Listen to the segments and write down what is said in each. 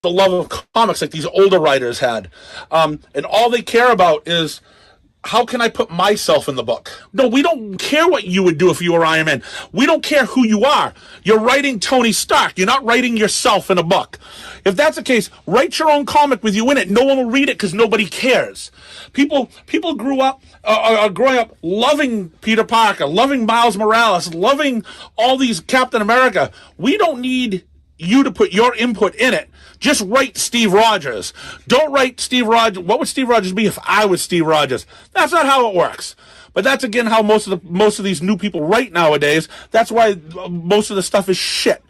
the love of comics like these older writers had. And all they care about is, how can I put myself in the book? No, we don't care what you would do if you were Iron Man. We don't care who you are. You're writing Tony Stark. You're not writing yourself in a book. If that's the case, write your own comic with you in it. No one will read it because nobody cares. People grew up, are growing up loving Peter Parker, loving Miles Morales, loving all these Captain America. We don't need you to put your input in it. Just write Steve Rogers. Don't write Steve Rogers. What would Steve Rogers be if I was Steve Rogers? That's not how it works. But that's again how most of these new people write nowadays. That's why most of the stuff is shit.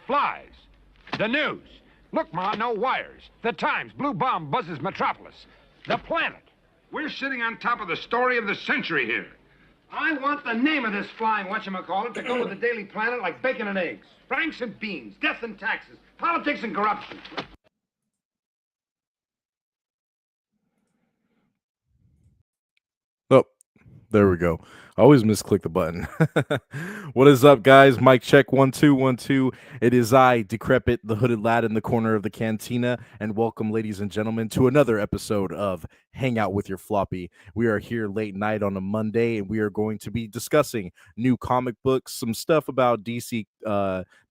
Flies. The news. Look, Ma, no wires. The Times. Blue bomb buzzes metropolis. The planet. We're sitting on top of the story of the century here. I want the name of this flying whatchamacallit to go with the Daily Planet like bacon and eggs. Franks and beans, death and taxes, politics and corruption. Oh, there we go. I always misclick the button. What is up, guys? Mic check 1 2 1 2. It is I, Decrepit, the hooded lad in the corner of the cantina, and welcome, ladies and gentlemen, to another episode of Hang Out with Your Floppy. We are here late night on a Monday, and we are going to be discussing new comic books, some stuff about DC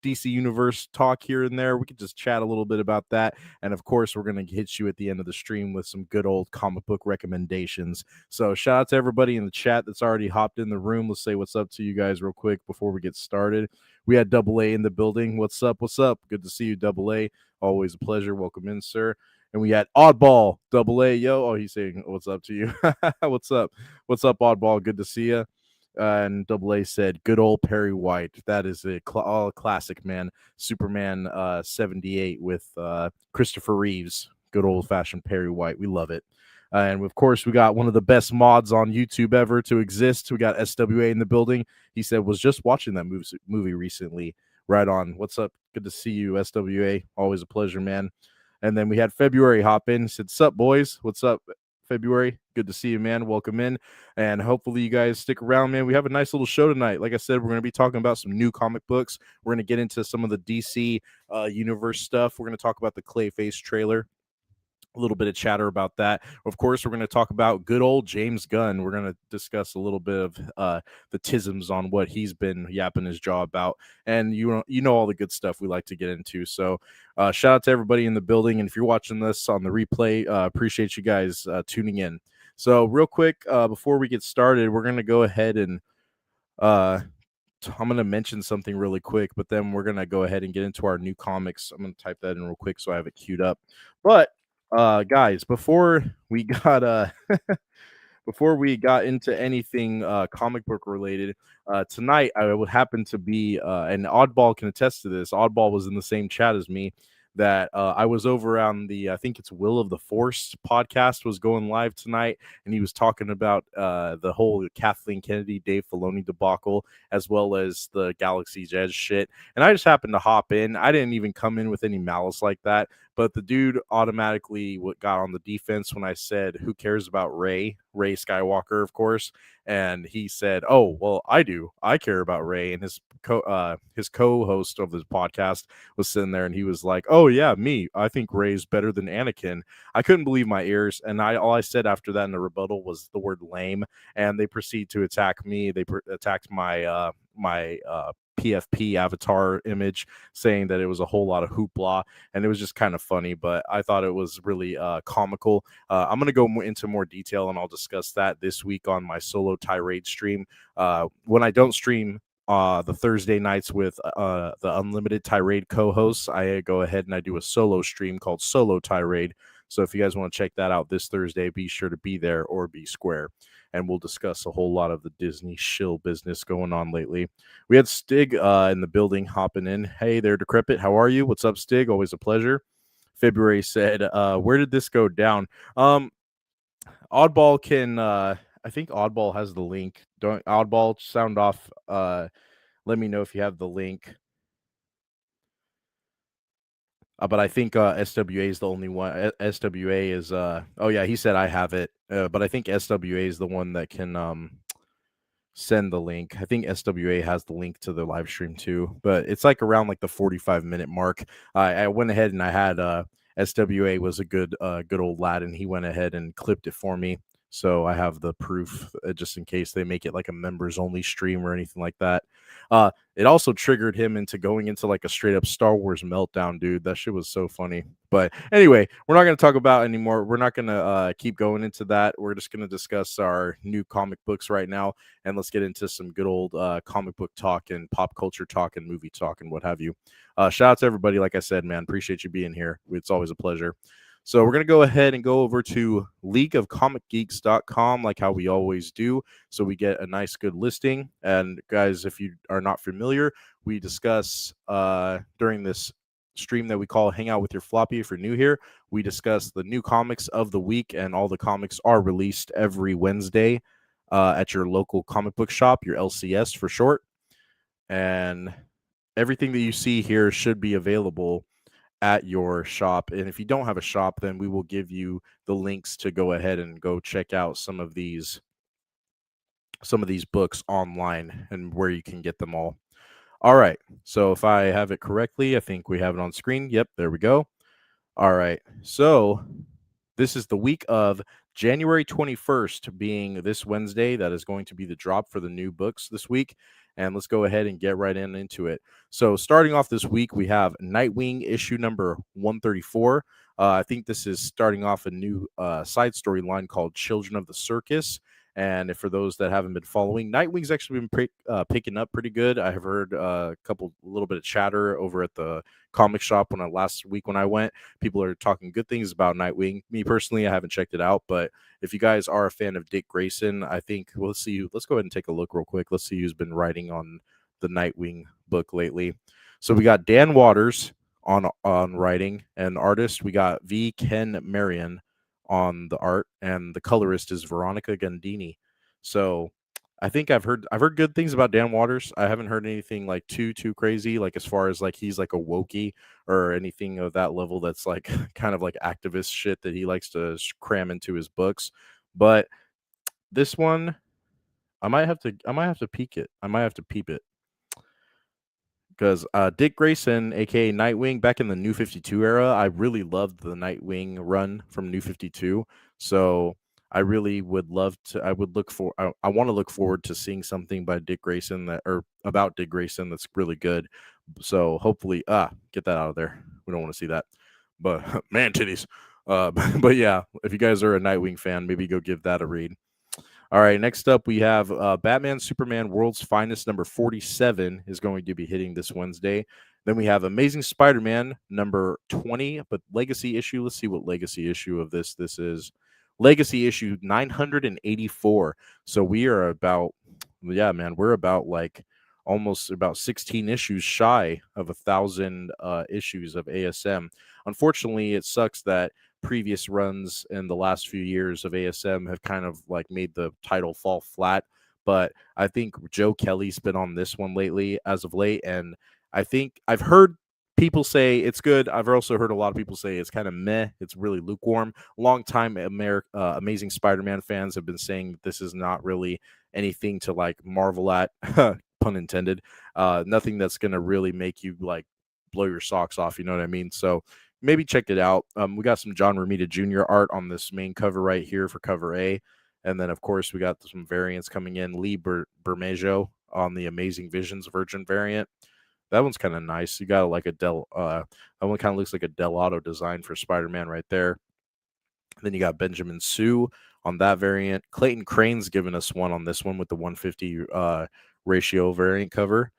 Universe talk here and there. We could just chat a little bit about that, and of course, we're going to hit you at the end of the stream with some good old comic book recommendations. So shout out to everybody in the chat that's already hopped in the room. Let's say what's up to you guys real quick before we get started. We had Double A in the building. What's up? What's up? Good to see you, Double A. Always a pleasure. Welcome in, sir. And we had Oddball, Double A. Yo, oh, he's saying what's up to you. What's up? What's up, Oddball? Good to see you. And Double A said, good old Perry White. That is a classic, man. Superman 78 with Christopher Reeves. Good old-fashioned Perry White. We love it. And of course, we got one of the best mods on YouTube ever to exist. We got SWA in the building. He said, was just watching that movie recently. Right on. What's up? Good to see you, SWA. Always a pleasure, man. And then we had February hop in. He said, sup, boys? What's up, February? Good to see you, man. Welcome in. And hopefully you guys stick around, man. We have a nice little show tonight. Like I said, we're going to be talking about some new comic books. We're going to get into some of the DC universe stuff. We're going to talk about the Clayface trailer. A little bit of chatter about that. Of course, we're going to talk about good old James Gunn. We're going to discuss a little bit of the tisms on what he's been yapping his jaw about. And you know all the good stuff we like to get into. So shout out to everybody in the building. And if you're watching this on the replay, appreciate you guys tuning in. So real quick, before we get started, we're going to go ahead and I'm going to mention something really quick, but then we're going to go ahead and get into our new comics. I'm going to type that in real quick so I have it queued up. But guys, before we got before we got into anything comic book related, tonight I would happen to be and Oddball can attest to this. Oddball was in the same chat as me. That I was over on the, I think it's Will of the Force podcast was going live tonight, and he was talking about the whole Kathleen Kennedy, Dave Filoni debacle, as well as the Galaxy's Edge shit. And I just happened to hop in. I didn't even come in with any malice like that, but the dude automatically got on the defense when I said, who cares about Rey Skywalker, of course. And he said, oh, well, I do. I care about Rey. And his co-host of this podcast was sitting there and he was like, oh, yeah, me. I think Rey's better than Anakin. I couldn't believe my ears. And all I said after that in the rebuttal was the word lame. And they proceed to attack me. They attacked my PFP avatar image, saying that it was a whole lot of hoopla, and it was just kind of funny, but I thought it was really comical. I'm going to go into more detail, and I'll discuss that this week on my solo tirade stream. When I don't stream the Thursday nights with the Unlimited Tirade co-hosts, I go ahead and I do a solo stream called Solo Tirade. So if you guys want to check that out this Thursday, be sure to be there or be square. And we'll discuss a whole lot of the Disney shill business going on lately. We had Stig in the building hopping in. Hey there, Decrepit. How are you? What's up, Stig? Always a pleasure. February said, where did this go down? Oddball can, I think Oddball has the link. Don't Oddball sound off. Let me know if you have the link. But I think SWA is the only one. SWA is oh yeah, he said I have it. But I think SWA is the one that can send the link. I think SWA has the link to the live stream too, but it's like around like the 45-minute mark. I went ahead and I had SWA was a good old lad, and he went ahead and clipped it for me. So I have the proof just in case they make it like a members only stream or anything like that. It also triggered him into going into like a straight up Star Wars meltdown, dude. That shit was so funny. But anyway, we're not going to talk about anymore. We're not going to keep going into that. We're just going to discuss our new comic books right now, and let's get into some good old comic book talk and pop culture talk and movie talk and what have you. Shout out to everybody. Like I said, man, appreciate you being here. It's always a pleasure. So we're going to go ahead and go over to leagueofcomicgeeks.com like how we always do. So we get a nice, good listing. And guys, if you are not familiar, we discuss during this stream that we call Hang Out with Your Floppy. If you're new here, we discuss the new comics of the week, and all the comics are released every Wednesday at your local comic book shop, your LCS for short. And everything that you see here should be available at your shop. And if you don't have a shop, then we will give you the links to go ahead and go check out some of these books online and where you can get them all. All right. So if I have it correctly, I think we have it on screen. Yep, there we go. All right. So this is the week of January 21st, being this Wednesday. That is going to be the drop for the new books this week. And let's go ahead and get right into it. So starting off this week, we have Nightwing issue number 134. I think this is starting off a new side storyline called Children of the Circus. And for those that haven't been following, Nightwing's actually been picking up pretty good. I have heard a little bit of chatter over at the comic shop last week when I went. People are talking good things about Nightwing. Me personally, I haven't checked it out, but if you guys are a fan of Dick Grayson, I think let's see. Let's go ahead and take a look real quick. Let's see who's been writing on the Nightwing book lately. So we got Dan Waters on writing, and artist we got V. Ken Marion on the art, and the colorist is Veronica Gandini. So I think I've heard good things about Dan Waters. I haven't heard anything like too crazy, like as far as like he's like a wokey or anything of that level that's like kind of like activist shit that he likes to cram into his books. But this one, I might have to peek it. I might have to peep it. Because Dick Grayson, aka Nightwing, back in the New 52 era, I really loved the Nightwing run from New 52. So I really would love to. I want to look forward to seeing something by Dick Grayson about Dick Grayson that's really good. So hopefully, get that out of there. We don't want to see that. But man, titties. But yeah, if you guys are a Nightwing fan, maybe go give that a read. All right, next up we have Batman Superman World's Finest number 47 is going to be hitting this Wednesday. Then we have Amazing Spider-Man number 20, but legacy issue. Let's see what legacy issue of this is. Legacy issue 984. So we are about, we're about like almost about 16 issues shy of 1,000 issues of ASM. Unfortunately, it sucks that previous runs in the last few years of ASM have kind of like made the title fall flat, but I think Joe Kelly's been on this one lately as of late, and I think I've heard people say it's good. I've also heard a lot of people say it's kind of meh. It's really lukewarm. Long-time Amazing Spider-Man fans have been saying that this is not really anything to like marvel at, pun intended. Nothing that's gonna really make you like blow your socks off. You know what I mean? So maybe check it out. We got some John Romita Jr. art on this main cover right here for cover A. And then, of course, we got some variants coming in. Lee Bermejo on the Amazing Visions Virgin variant. That one's kind of nice. You got like a that one kind of looks like a Del Auto design for Spider-Man right there. Then you got Benjamin Sue on that variant. Clayton Crane's giving us one on this one with the 150 ratio variant cover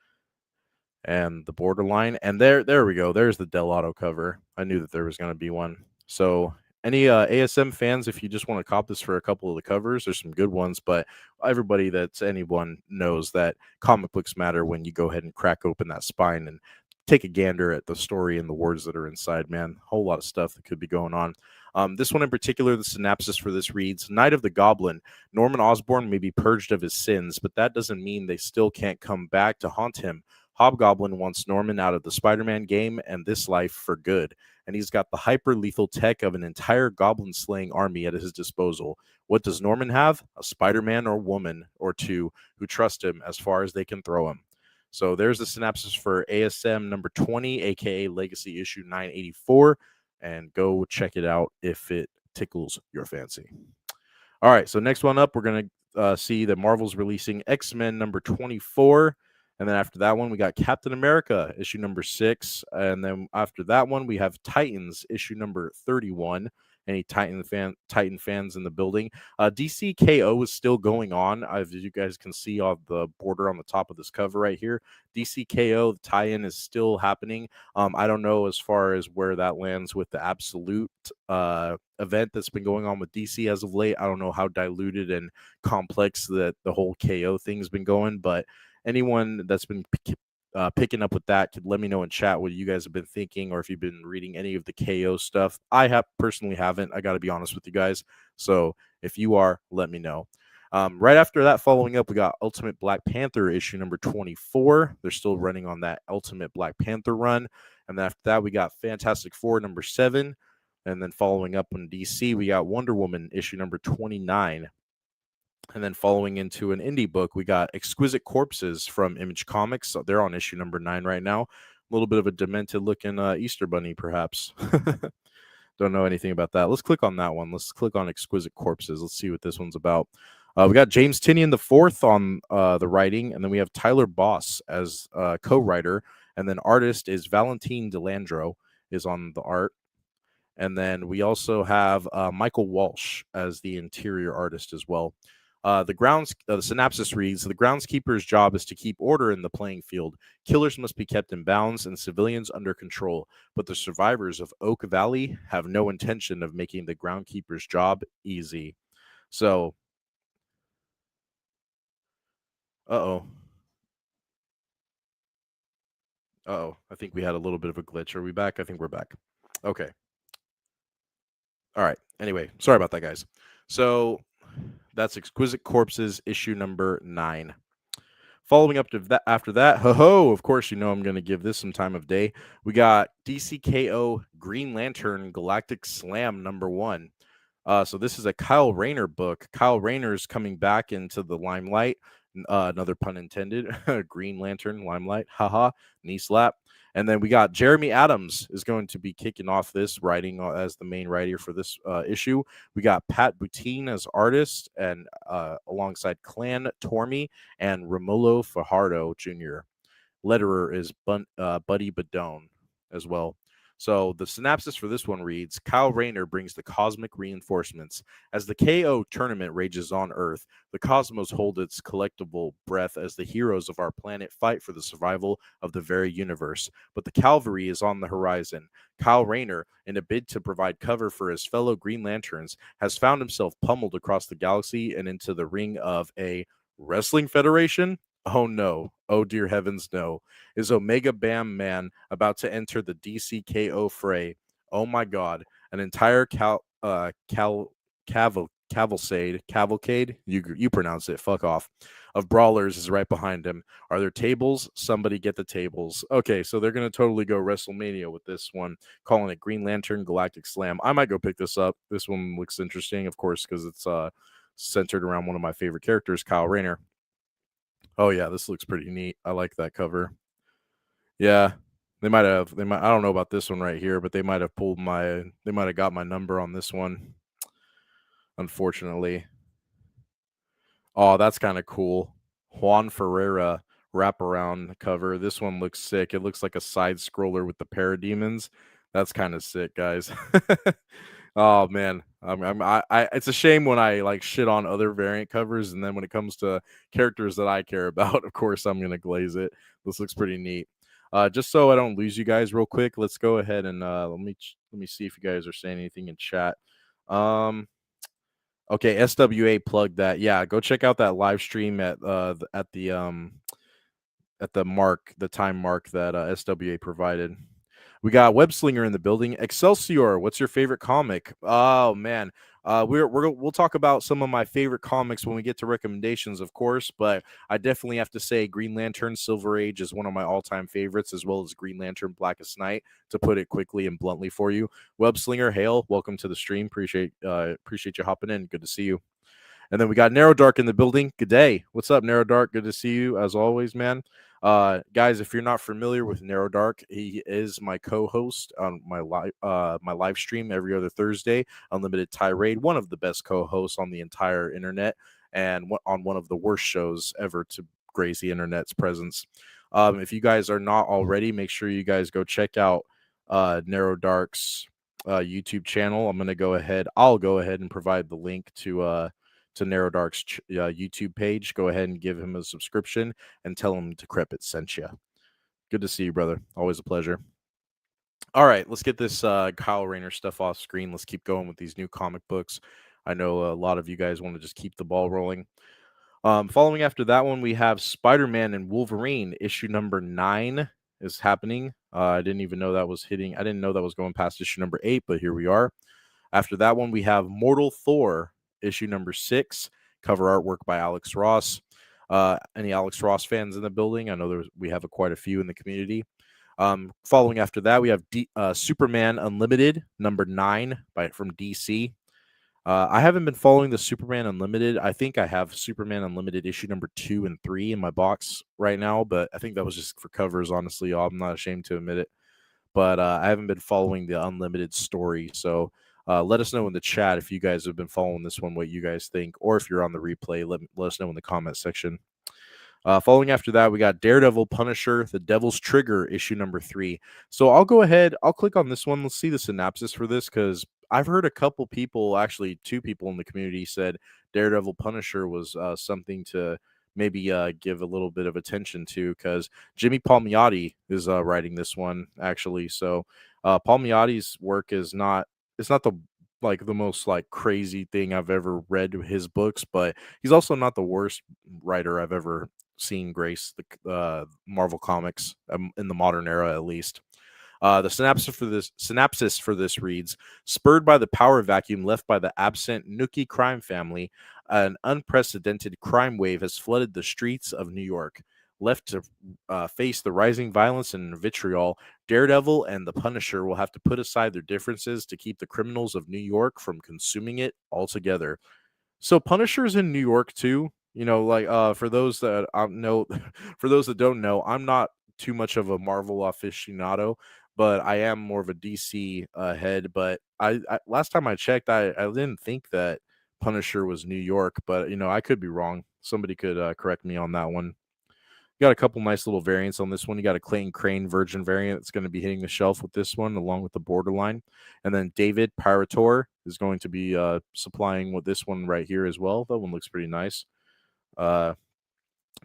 and the borderline. And there we go. There's the Del Auto cover. I knew that there was going to be one. So any ASM fans, if you just want to cop this for a couple of the covers, there's some good ones, but everybody that's anyone knows that comic books matter when you go ahead and crack open that spine and take a gander at the story and the words that are inside, man. A whole lot of stuff that could be going on. This one in particular, the synopsis for this reads, Night of the Goblin. Norman Osborn may be purged of his sins, but that doesn't mean they still can't come back to haunt him. Hobgoblin wants Norman out of the Spider-Man game and this life for good, and he's got the hyper-lethal tech of an entire goblin-slaying army at his disposal. What does Norman have? A Spider-Man or woman or two who trust him as far as they can throw him. So there's the synopsis for ASM number 20, aka Legacy issue 984, and go check it out if it tickles your fancy. All right, so next one up, we're going to see that Marvel's releasing X-Men number 24. And then after that one, we got Captain America, issue number 6. And then after that one, we have Titans, issue number 31. Any Titan fans in the building? DC KO is still going on. As you guys can see on the border on the top of this cover right here, DC KO, the tie-in is still happening. I don't know as far as where that lands with the Absolute event that's been going on with DC as of late. I don't know how diluted and complex that the whole KO thing's been going, but anyone that's been picking up with that could let me know in chat what you guys have been thinking, or if you've been reading any of the KO stuff. I personally haven't. I got to be honest with you guys. So if you are, let me know. Right after that, following up, we got Ultimate Black Panther issue number 24. They're still running on that Ultimate Black Panther run. And then after that, we got Fantastic Four number 7. And then following up in DC, we got Wonder Woman issue number 29. And then following into an indie book, we got Exquisite Corpses from Image Comics. So they're on issue number 9 right now. A little bit of a demented looking Easter bunny, perhaps. Don't know anything about that. Let's click on that one. Let's click on Exquisite Corpses. Let's see what this one's about. We got James Tynion IV on the writing, and then we have Tyler Boss as co-writer, and then artist is Valentine Delandro is on the art. And then we also have Michael Walsh as the interior artist as well. The synopsis reads, the groundskeeper's job is to keep order in the playing field. Killers must be kept in bounds and civilians under control. But the survivors of Oak Valley have no intention of making the groundskeeper's job easy. So, I think we had a little bit of a glitch. Are we back? I think we're back. Okay. All right. Anyway, sorry about that, guys. So that's Exquisite Corpses, issue number 9. Following up to that, after that, of course, you know I'm going to give this some time of day. We got DCKO Green Lantern Galactic Slam number 1. So this is a Kyle Rayner book. Kyle Rayner's coming back into the limelight. Another pun intended. Green Lantern, limelight. Haha, knee slap. And then we got Jeremy Adams is going to be kicking off this writing as the main writer for this issue. We got Pat Boutine as artist, and alongside Clan Tormey and Romulo Fajardo Jr. Letterer is Buddy Badone as well. So the synopsis for this one reads, Kyle Rayner brings the cosmic reinforcements. As the KO tournament rages on Earth, the cosmos hold its collectible breath as the heroes of our planet fight for the survival of the very universe. But the cavalry is on the horizon. Kyle Rayner, in a bid to provide cover for his fellow Green Lanterns, has found himself pummeled across the galaxy and into the ring of a wrestling federation? Oh no. Oh dear heavens, no. Is Omega Bam Man about to enter the DCKO fray? Oh my god. An entire cavalcade, you pronounce it, fuck off, of brawlers is right behind him. Are there tables? Somebody get the tables. Okay, so they're going to totally go WrestleMania with this one, calling it Green Lantern Galactic Slam. I might go pick this up. This one looks interesting, of course, because it's centered around one of my favorite characters, Kyle Rayner. Oh yeah, this looks pretty neat. I like that cover. Yeah, I don't know about this one right here, but they might have got my number on this one. Unfortunately. Oh, that's kind of cool. Juan Ferreira wraparound cover. This one looks sick. It looks like a side scroller with the parademons. That's kind of sick, guys. Oh man, it's a shame when I like shit on other variant covers, and then when it comes to characters that I care about, of course I'm gonna glaze it. This looks pretty neat. Just so I don't lose you guys real quick, let's go ahead and let me see if you guys are saying anything in chat. Okay, SWA plugged that. Yeah, go check out that live stream at the time mark that SWA provided. We got Webslinger in the building. Excelsior, what's your favorite comic? Oh man, we'll talk about some of my favorite comics when we get to recommendations, of course. But I definitely have to say Green Lantern Silver Age is one of my all-time favorites, as well as Green Lantern Blackest Night. To put it quickly and bluntly for you, Webslinger, hail, welcome to the stream. Appreciate you hopping in. Good to see you. And then we got Narrow Dark in the building. Good day. What's up, Narrow Dark? Good to see you as always, man. Guys, if you're not familiar with Narrow Dark, he is my co-host on my live stream every other Thursday. Unlimited Tirade, one of the best co-hosts on the entire internet, and on one of the worst shows ever to grace the internet's presence. If you guys are not already, make sure you guys go check out Narrow Dark's YouTube channel. I'll go ahead and provide the link to Narrow Dark's YouTube page. Go ahead and give him a subscription and tell him Decrepit sent you. Good to see you, brother. Always a pleasure. All right, let's get this Kyle Rayner stuff off screen. Let's keep going with these new comic books. I know a lot of you guys want to just keep the ball rolling. Following after that one, we have Spider-Man and Wolverine. Issue number 9 is happening. I didn't even know that was hitting. I didn't know that was going past issue number 8, but here we are. After that one, we have Mortal Thor, issue number 6, cover artwork by Alex Ross. Any Alex Ross fans in the building? I know we have quite a few in the community. Following after that, we have Superman Unlimited, number 9 from DC. I haven't been following the Superman Unlimited. I think I have Superman Unlimited issue number 2 and 3 in my box right now, but I think that was just for covers, honestly. I'm not ashamed to admit it. But I haven't been following the Unlimited story, so let us know in the chat if you guys have been following this one, what you guys think, or if you're on the replay, let us know in the comment section. Following after that, we got Daredevil, Punisher, The Devil's Trigger, issue number 3. So I'll go ahead, I'll click on this one. Let's see the synopsis for this, because I've heard a couple people, actually 2 people in the community said Daredevil, Punisher was something to maybe give a little bit of attention to, because Jimmy Palmiotti is writing this one, actually. So Palmiotti's work it's not the most crazy thing I've ever read his books, but he's also not the worst writer I've ever seen grace the Marvel Comics in the modern era, at least. The synopsis for this reads: spurred by the power vacuum left by the absent Nookie crime family, an unprecedented crime wave has flooded the streets of New York. Left to face the rising violence and vitriol, Daredevil and the Punisher will have to put aside their differences to keep the criminals of New York from consuming it altogether. So Punisher's in New York too. For those that know, for those that don't know, I'm not too much of a Marvel aficionado, but I am more of a DC head. But I last time I checked, I didn't think that Punisher was New York, but I could be wrong. Somebody could correct me on that one. Got a couple nice little variants on this one. You got a Clayton Crane Virgin variant that's going to be hitting the shelf with this one, along with the Borderline. And then David Parator is going to be supplying with this one right here as well. That one looks pretty nice. But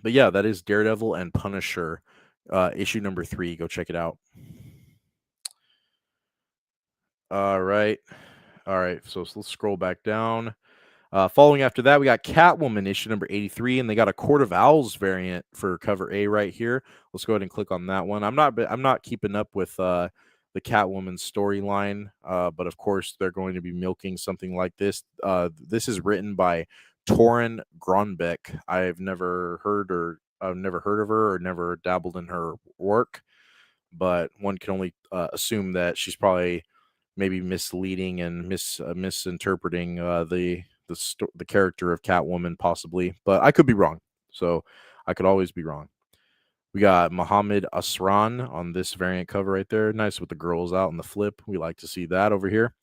yeah, that is Daredevil and Punisher, issue number 3. Go check it out. All right. So let's scroll back down. Following after that, we got Catwoman issue number 83, and they got a Court of Owls variant for cover A right here. Let's go ahead and click on that one. I'm not keeping up with the Catwoman storyline, but of course they're going to be milking something like this. This is written by Torrin Grönbeck. I've never heard of her or never dabbled in her work, but one can only assume that she's probably maybe misleading and misinterpreting the character of Catwoman, possibly, but I could be wrong. So I could always be wrong. We got Mohammed Asran on this variant cover right there. Nice with the girls out in the flip. We like to see that over here.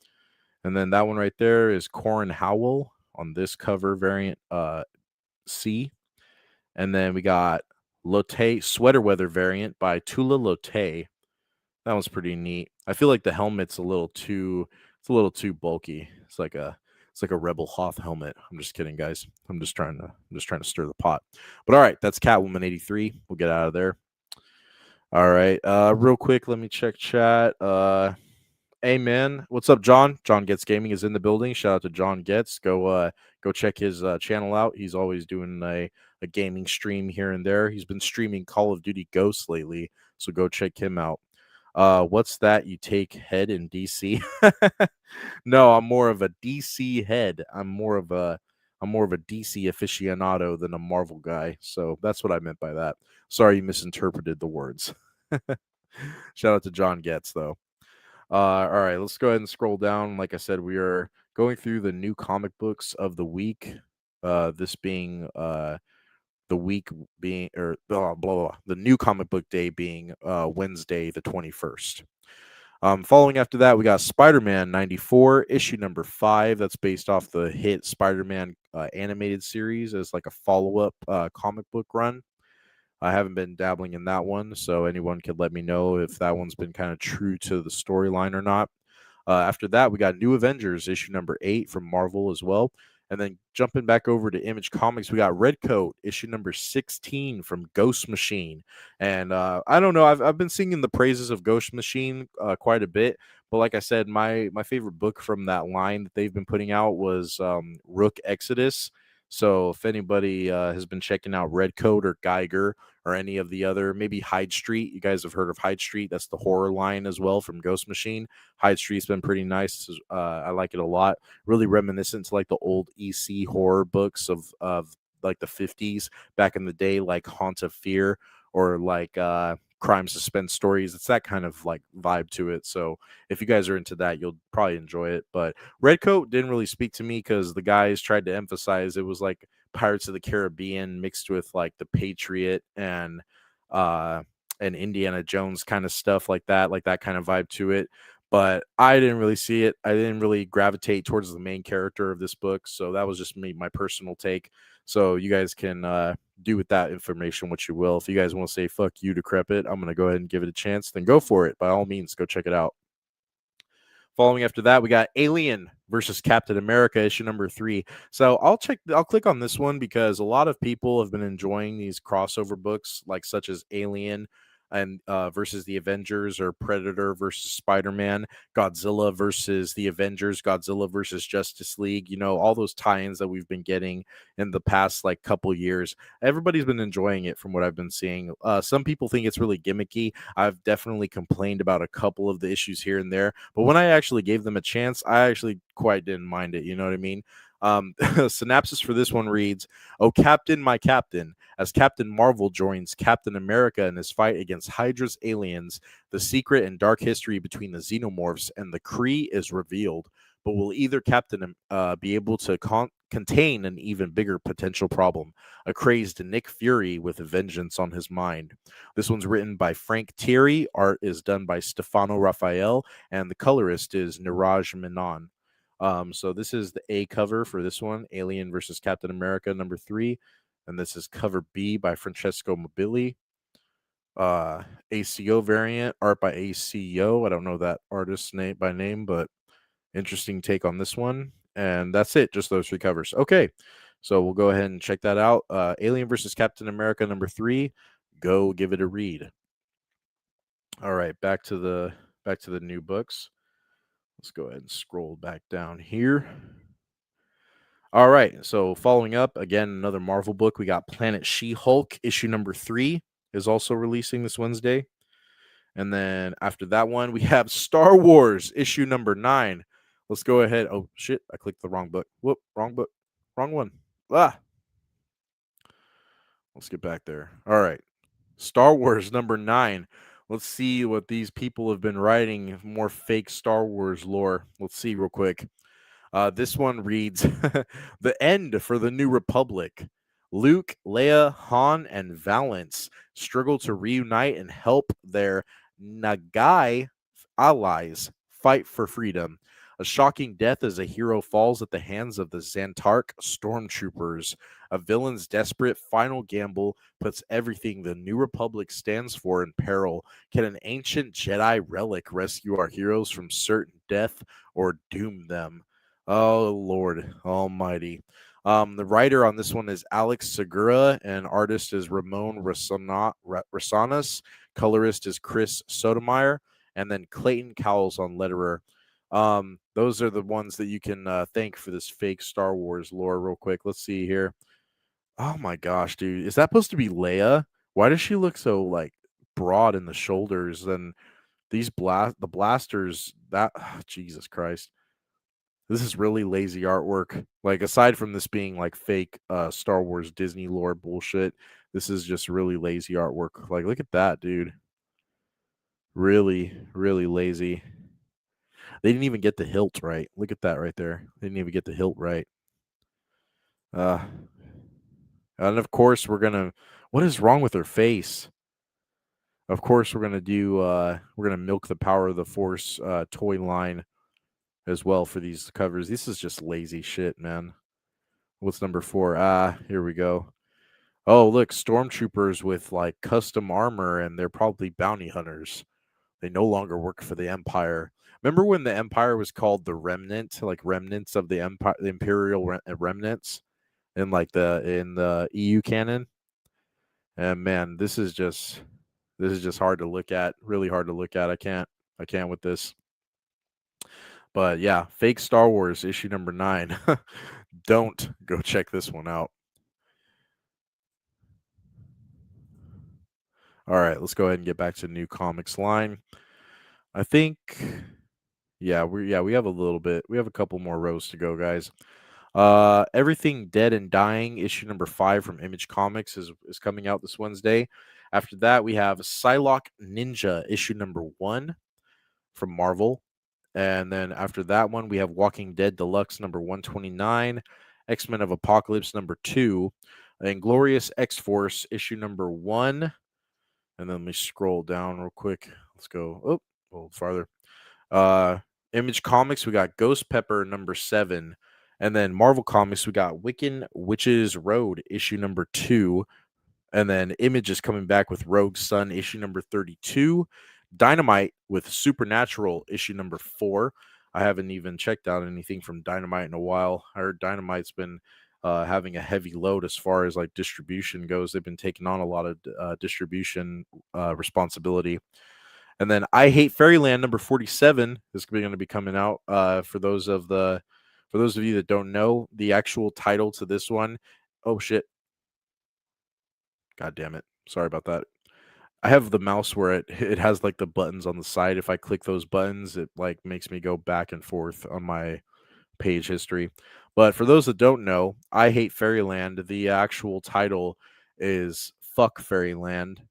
And then that one right there is Corin Howell on this cover variant C. And then we got Lotte Sweater Weather variant by Tula Lotte. That was pretty neat. I feel like the helmet's a little too bulky. It's like a Rebel Hoth helmet. I'm just kidding, guys. I'm just trying to stir the pot. But all right, that's Catwoman 83. We'll get out of there. All right. Real quick, let me check chat. Amen. What's up, John? John Gets Gaming is in the building. Shout out to John Gets. Go check his channel out. He's always doing a gaming stream here and there. He's been streaming Call of Duty Ghosts lately, so go check him out. What's that? You take head in DC? No, I'm more of a DC head. I'm more of a DC aficionado than a Marvel guy. So that's what I meant by that. Sorry you misinterpreted the words. Shout out to John Getz though. All right, let's go ahead and scroll down. Like I said, we are going through the new comic books of the week. This being the week being or blah, blah, blah, the new comic book day being Wednesday the 21st. Following after that, we got Spider-Man 94, issue number 5. That's based off the hit Spider-Man animated series as like a follow-up comic book run. I haven't been dabbling in that one, so anyone could let me know if that one's been kind of true to the storyline or not. After that, we got New Avengers, issue number 8 from Marvel as well. And then jumping back over to Image Comics, we got Red Coat, issue number 16 from Ghost Machine. And I don't know, I've been singing the praises of Ghost Machine quite a bit. But like I said, my favorite book from that line that they've been putting out was Rook Exodus. So if anybody has been checking out Red Coat or Geiger or any of the other, maybe Hyde Street, you guys have heard of Hyde Street. That's the horror line as well from Ghost Machine. Hyde Street's been pretty nice. I like it a lot. Really reminiscent to like the old EC horror books of like the 50s back in the day, like Haunt of Fear or like crime suspense stories. It's that kind of like vibe to it. So if you guys are into that, you'll probably enjoy it. But Red Coat didn't really speak to me because the guys tried to emphasize it was like Pirates of the Caribbean mixed with like the Patriot and Indiana Jones kind of stuff like that kind of vibe to it. But I didn't really see it. I didn't really gravitate towards the main character of this book. So that was just me, my personal take. So you guys can do with that information what you will. If you guys want to say fuck you, Decrepit, I'm going to go ahead and give it a chance. Then go for it. By all means, go check it out. Following after that, we got Alien versus Captain America, issue number 3. So I'll click on this one because a lot of people have been enjoying these crossover books, like such as Alien and versus the Avengers, or Predator versus Spider-Man, Godzilla versus the Avengers, Godzilla versus Justice League. You know, all those tie-ins that we've been getting in the past like couple years. Everybody's been enjoying it from what I've been seeing. Some people think it's really gimmicky. I've definitely complained about a couple of the issues here and there, but when I actually gave them a chance, I actually quite didn't mind it. You know what I mean? Synopsis for this one reads, "Oh, Captain, my Captain, as Captain Marvel joins Captain America in his fight against Hydra's aliens, the secret and dark history between the Xenomorphs and the Kree is revealed. But will either Captain be able to contain an even bigger potential problem, a crazed Nick Fury with a vengeance on his mind?" This one's written by Frank Thierry, art is done by Stefano Raphael, and the colorist is Niraj Menon. So this is the A cover for this one, Alien versus Captain America number 3. And this is cover B by Francesco Mobili. ACO variant, art by ACO. I don't know that artist's name by name, but interesting take on this one. And that's it, just those 3 covers. Okay, so we'll go ahead and check that out. Alien versus Captain America number 3. Go give it a read. All right, back to the new books. Let's go ahead and scroll back down here. All right, so following up, again, another Marvel book. We got Planet She-Hulk, issue number 3 is also releasing this Wednesday. And then after that one, we have Star Wars, issue number 9. Let's go ahead. Oh, shit, I clicked the wrong book. Whoop, wrong book. Wrong one. Let's get back there. All right, Star Wars number 9. Let's see what these people have been writing, more fake Star Wars lore. Let's see real quick. This one reads, "The end for the New Republic. Luke, Leia, Han, and Valance struggle to reunite and help their Nagai allies fight for freedom. A shocking death as a hero falls at the hands of the Xantark stormtroopers. A villain's desperate final gamble puts everything the New Republic stands for in peril. Can an ancient Jedi relic rescue our heroes from certain death or doom them? Oh, Lord Almighty. The writer on this one is Alex Segura, and artist is Ramon Rasanas. Colorist is Chris Sotomayor, and then Clayton Cowles on letterer. Those are the ones that you can thank for this fake Star Wars lore. Real quick, let's see here. Oh my gosh, dude, is that supposed to be Leia? Why does she look so like broad in the shoulders? And the blasters that Jesus Christ. This is really lazy artwork. Like, aside from this being like fake Star Wars Disney lore bullshit, this is just really lazy artwork. Like, look at that, dude. Really, really lazy. They didn't even get the hilt right. Look at that right there. They didn't even get the hilt right. And of course we're gonna. What is wrong with her face? Of course we're gonna do. We're gonna milk the Power of the Force toy line as well for these covers. This is just lazy shit, man. What's number 4? Here we go. Oh, look, stormtroopers with like custom armor, and they're probably bounty hunters. They no longer work for the Empire. Remember when the Empire was called the Remnant, like remnants of the Empire, the Imperial remnants, in like the EU canon? And man, this is just hard to look at. Really hard to look at. I can't with this. But yeah, fake Star Wars issue number 9. Don't go check this one out. All right, let's go ahead and get back to the new comics line. I think, yeah, we have a little bit. We have a couple more rows to go, guys. Everything Dead and Dying issue number 5 from Image Comics is coming out this Wednesday. After that, we have Psylocke Ninja issue number 1 from Marvel. And then after that one, we have Walking Dead Deluxe number 129, X-Men of Apocalypse number 2, and Glorious X-Force issue number 1. And then let me scroll down real quick. Let's go a little farther. Image Comics, we got Ghost Pepper number 7. And then Marvel Comics, we got Wiccan Witches Road issue number 2. And then Image is coming back with Rogue Sun issue number 32. Dynamite with Supernatural issue number 4. I haven't even checked out anything from Dynamite in a while. I heard Dynamite's been having a heavy load as far as like distribution goes. They've been taking on a lot of distribution responsibility. And then I Hate Fairyland number 47 is going to be coming out. For those of you that don't know, the actual title to this one. Oh shit. God damn it. Sorry about that. I have the mouse where it has like the buttons on the side. If I click those buttons, it like makes me go back and forth on my page history. But for those that don't know, I Hate Fairyland, the actual title is Fuck Fairyland.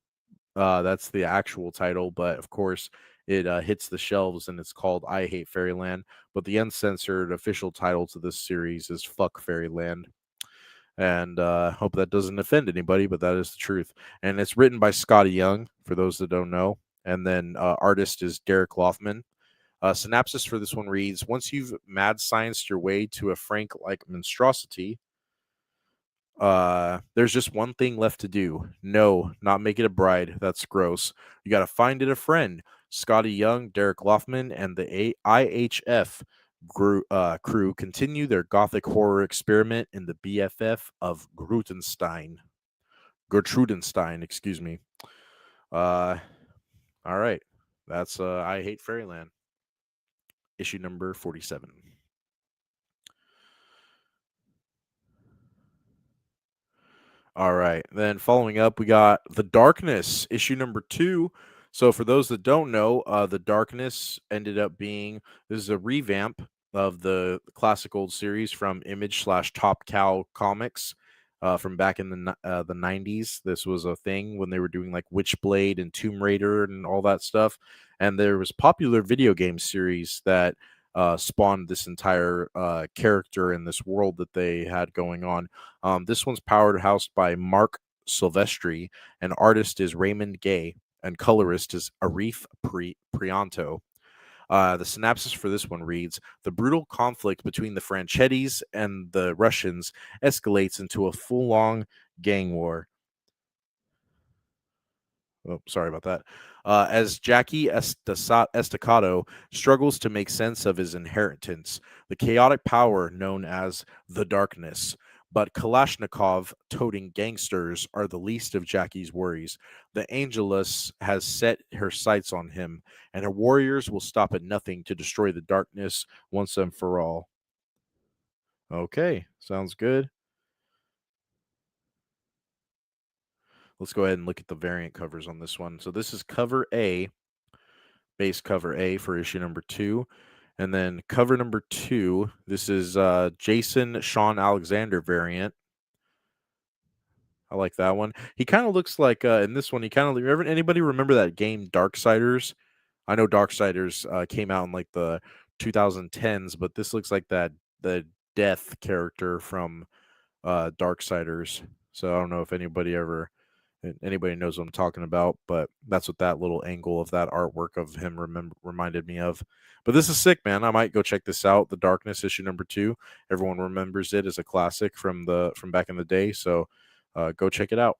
That's the actual title, but of course it hits the shelves and it's called I Hate Fairyland. But the uncensored official title to this series is Fuck Fairyland. And hope that doesn't offend anybody, but that is the truth. And it's written by Scotty Young, for those that don't know. And then artist is Derek Loffman. Synopsis for this one reads, once you've mad scienced your way to a Frank-like monstrosity, there's just one thing left to do. No, not make it a bride. That's gross. You got to find it a friend. Scotty Young, Derek Loffman, and the IHF crew continue their gothic horror experiment in the BFF of Gertrudenstein, excuse me. All right. That's I Hate Fairyland, issue number 47. All right. Then following up, we got The Darkness, issue number 2. So for those that don't know, The Darkness ended up being, this is a revamp of the classic old series from Image/Top Cow Comics from back in the 90s. This was a thing when they were doing like Witchblade and Tomb Raider and all that stuff. And there was popular video game series that spawned this entire character in this world that they had going on. This one's powerhoused by Mark Silvestri, and artist is Raymond Gay, and colorist is Arif Prianto. The synopsis for this one reads: the brutal conflict between the Franchettis and the Russians escalates into a full-on gang war. Oh, sorry about that. As Jackie Estacado struggles to make sense of his inheritance, the chaotic power known as the Darkness. But Kalashnikov toting gangsters are the least of Jackie's worries. The Angelus has set her sights on him, and her warriors will stop at nothing to destroy the Darkness once and for all. Okay, sounds good. Let's go ahead and look at the variant covers on this one. So this is cover A, base cover A for issue number 2. And then cover number 2, this is Jason Sean Alexander variant. I like that one. He kind of looks like in this one. He kind of anybody remember that game Darksiders? I know Darksiders came out in like the 2010s, but this looks like the Death character from Darksiders. So I don't know if anybody knows what I'm talking about, but that's what that little angle of that artwork of him reminded me of. But this is sick, man. I might go check this out. The Darkness issue number 2. Everyone remembers it as a classic from back in the day. So go check it out.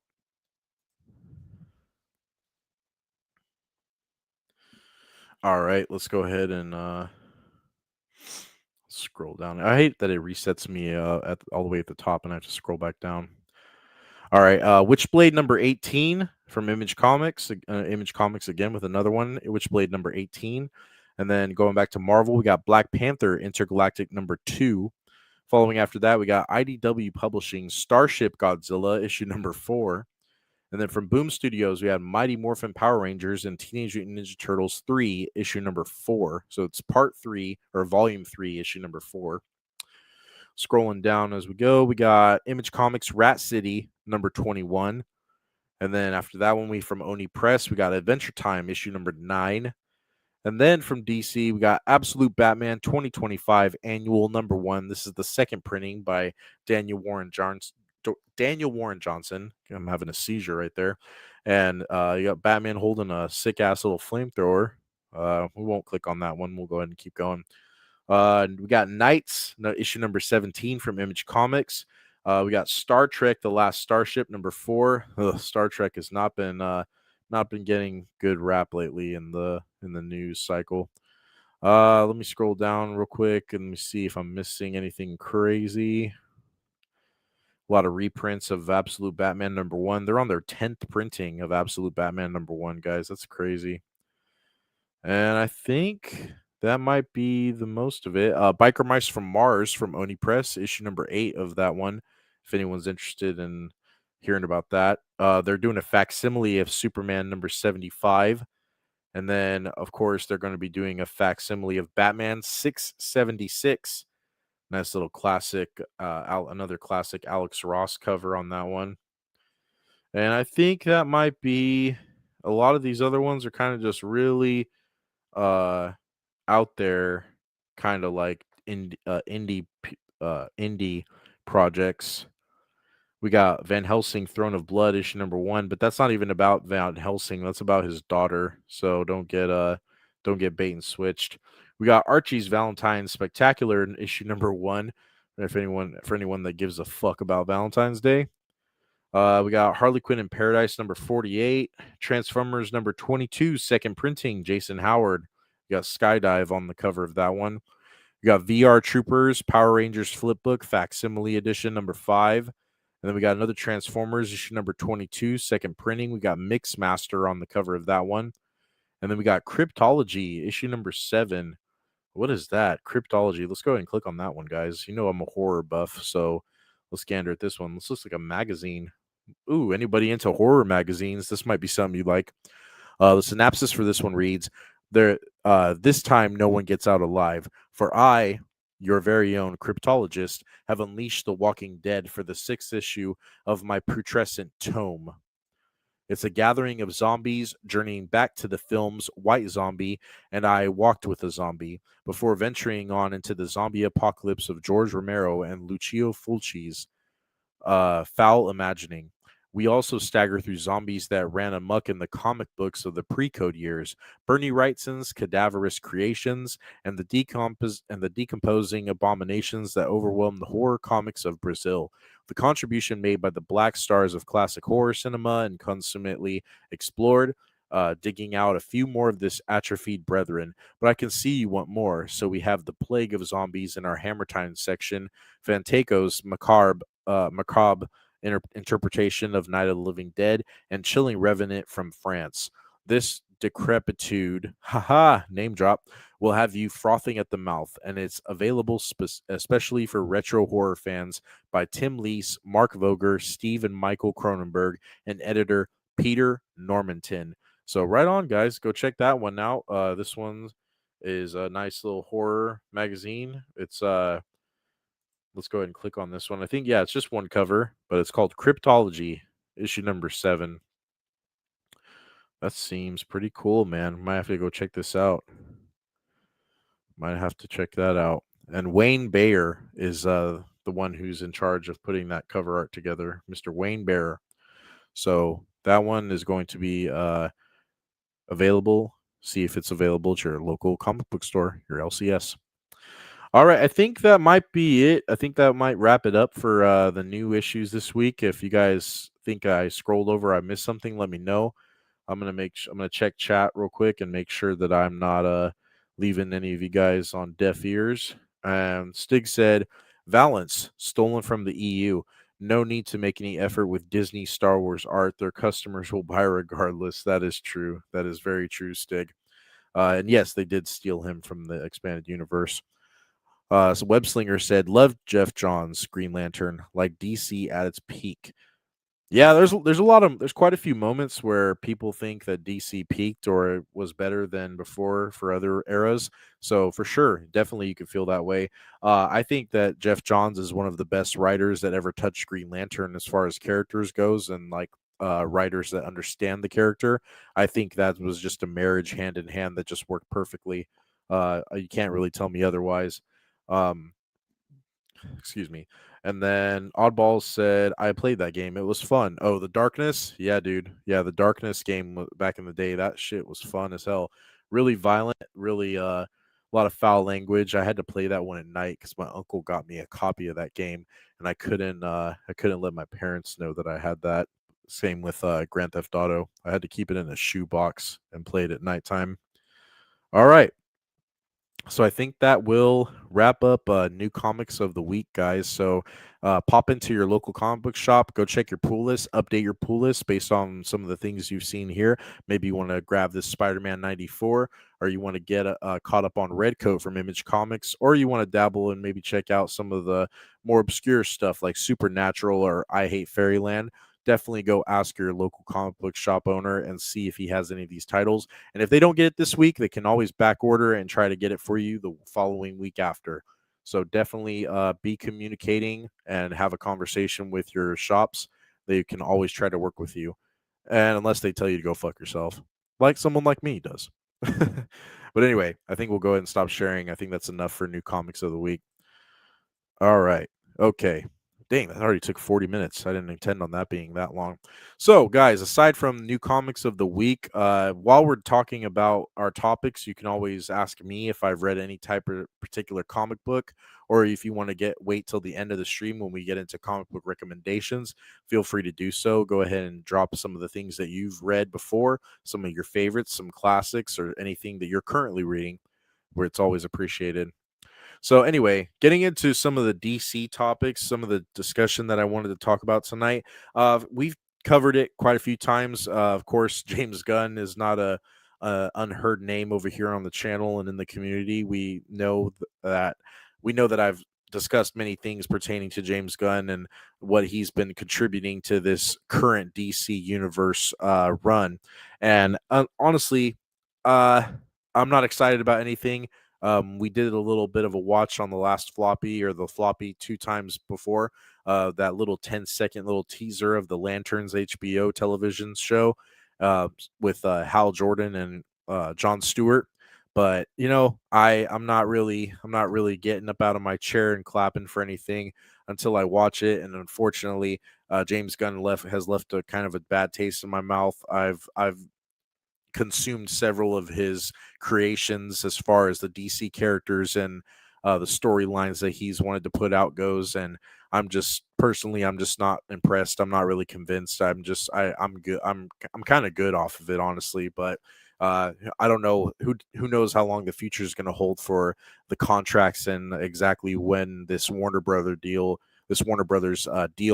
All right, let's go ahead and scroll down. I hate that it resets me all the way at the top, and I have to scroll back down. All right, Witchblade number 18 from Image Comics. Image Comics again with another one, Witchblade number 18. And then going back to Marvel, we got Black Panther Intergalactic number 2. Following after that, we got IDW Publishing Starship Godzilla issue number 4. And then from Boom Studios, we had Mighty Morphin Power Rangers and Teenage Mutant Ninja Turtles 3 issue number 4. So it's part 3 or volume 3 issue number 4. Scrolling down as we go, we got Image Comics Rat City number 21. And then after that one, from Oni Press, we got Adventure Time issue number 9. And then from DC, we got Absolute Batman 2025 annual number 1. This is the second printing by Daniel Warren Johnson. I'm having a seizure right there. And you got Batman holding a sick ass little flamethrower. We won't click on that one. We'll go ahead and keep going. We got Knights, issue number 17 from Image Comics. We got Star Trek: The Last Starship number 4. Star Trek has not been getting good rap lately in the news cycle. Let me scroll down real quick and let me see if I'm missing anything crazy. A lot of reprints of Absolute Batman number 1. They're on their 10th printing of Absolute Batman number 1, guys. That's crazy. And I think that might be the most of it. Biker Mice from Mars from Oni Press, issue number 8 of that one. If anyone's interested in hearing about that. They're doing a facsimile of Superman number 75. And then, of course, they're going to be doing a facsimile of Batman 676. Nice little classic, another classic Alex Ross cover on that one. And I think that might be a lot of these other ones are kind of just really out there, kind of like indie projects. We got Van Helsing Throne of Blood issue number 1, but that's not even about Van Helsing. That's about his daughter. So don't get bait and switched. We got Archie's Valentine's Spectacular in issue number 1. For anyone that gives a fuck about Valentine's Day. We got Harley Quinn in Paradise number 48, Transformers number 22, second printing, Jason Howard. You got Skydive on the cover of that one. We got VR Troopers, Power Rangers Flipbook, Facsimile Edition number 5. And then we got another Transformers issue number 22, second printing. We got Mixmaster on the cover of that one. And then we got Cryptology issue number 7. What is that? Cryptology. Let's go ahead and click on that one, guys. You know I'm a horror buff, so let's gander at this one. This looks like a magazine. Ooh, anybody into horror magazines? This might be something you like. The synopsis for this one reads, this time no one gets out alive, for I, your very own cryptologist, have unleashed the walking dead for the 6th issue of my putrescent tome. It's a gathering of zombies journeying back to the film's White Zombie and I Walked with a Zombie before venturing on into the zombie apocalypse of George Romero and Lucio Fulci's Foul Imagining. We also stagger through zombies that ran amok in the comic books of the pre-code years, Bernie Wrightson's cadaverous creations, and the decomposing abominations that overwhelmed the horror comics of Brazil. The contribution made by the black stars of classic horror cinema and consummately explored, digging out a few more of this atrophied brethren. But I can see you want more, so we have the plague of zombies in our Hammer Time section, Fantaco's macabre interpretation of Night of the Living Dead, and Chilling Revenant from France. This decrepitude, haha, name drop, will have you frothing at the mouth, and it's available especially for retro horror fans by Tim Leese, Mark Voger, Steve and Michael Cronenberg, and editor Peter Normanton. So right on, guys, go check that one out. This one is a nice little horror magazine. It's let's go ahead and click on this one. I think, yeah, it's just one cover, but it's called Cryptology, issue number 7. That seems pretty cool, man. Might have to go check this out. Might have to check that out. And Wayne Bayer is the one who's in charge of putting that cover art together, Mr. Wayne Bayer. So that one is going to be available. See if it's available at your local comic book store, your LCS. All right, I think that might be it. I think that might wrap it up for the new issues this week. If you guys think I scrolled over, I missed something, let me know. I'm gonna check chat real quick and make sure that I'm not leaving any of you guys on deaf ears. Stig said, "Valance stolen from the EU. No need to make any effort with Disney Star Wars art. Their customers will buy regardless." That is true. That is very true, Stig. And yes, they did steal him from the expanded universe. So Webslinger said, "Love Jeff Johns' Green Lantern, like DC at its peak." Yeah, there's quite a few moments where people think that DC peaked or it was better than before for other eras. So for sure, definitely you could feel that way. I think that Jeff Johns is one of the best writers that ever touched Green Lantern as far as characters goes, and like writers that understand the character. I think that was just a marriage hand in hand that just worked perfectly. You can't really tell me otherwise. Um, Excuse me. And then Oddballs said, "I played that game. It was fun." Oh, the Darkness? Yeah, dude. Yeah, the Darkness game back in the day, that shit was fun as hell. Really violent, really a lot of foul language. I had to play that one at night cuz my uncle got me a copy of that game and I couldn't let my parents know that I had that. Same with Grand Theft Auto. I had to keep it in a shoebox and play it at nighttime. All right. So I think that will wrap up new comics of the week, guys. So pop into your local comic book shop, go check your pool list, update your pool list based on some of the things you've seen here. Maybe you want to grab this Spider-Man 94, or you want to get caught up on Redcoat from Image Comics, or you want to dabble and maybe check out some of the more obscure stuff like Supernatural or I Hate Fairyland. Definitely go ask your local comic book shop owner and see if he has any of these titles. And if they don't get it this week, they can always back order and try to get it for you the following week after. So definitely be communicating and have a conversation with your shops. They can always try to work with you. And unless they tell you to go fuck yourself, like someone like me does. But anyway, I think we'll go ahead and stop sharing. I think that's enough for new comics of the week. All right. Okay. Dang, that already took 40 minutes. I didn't intend on that being that long. So, guys, aside from new comics of the week, while we're talking about our topics, you can always ask me if I've read any type of particular comic book, or if you want to wait till the end of the stream when we get into comic book recommendations. Feel free to do so. Go ahead and drop some of the things that you've read before, some of your favorites, some classics, or anything that you're currently reading, where it's always appreciated. So anyway, getting into some of the DC topics, some of the discussion that I wanted to talk about tonight. We've covered it quite a few times. Of course, James Gunn is not a unheard name over here on the channel and in the community. We know that I've discussed many things pertaining to James Gunn and what he's been contributing to this current DC universe run. And honestly, I'm not excited about anything. We did a little bit of a watch on the last floppy or the floppy 2 times before, that little 10-second little teaser of the Lanterns HBO television show with Hal Jordan and Jon Stewart. But I'm not really getting up out of my chair and clapping for anything until I watch it. And unfortunately, James Gunn has left a kind of a bad taste in my mouth. I've consumed several of his creations as far as the DC characters and the storylines that he's wanted to put out goes, and I'm just not impressed. I'm not really convinced. I'm good. I'm kind of good off of it, honestly, but. I don't know who knows how long the future is going to hold for the contracts and exactly when this Warner Brothers deal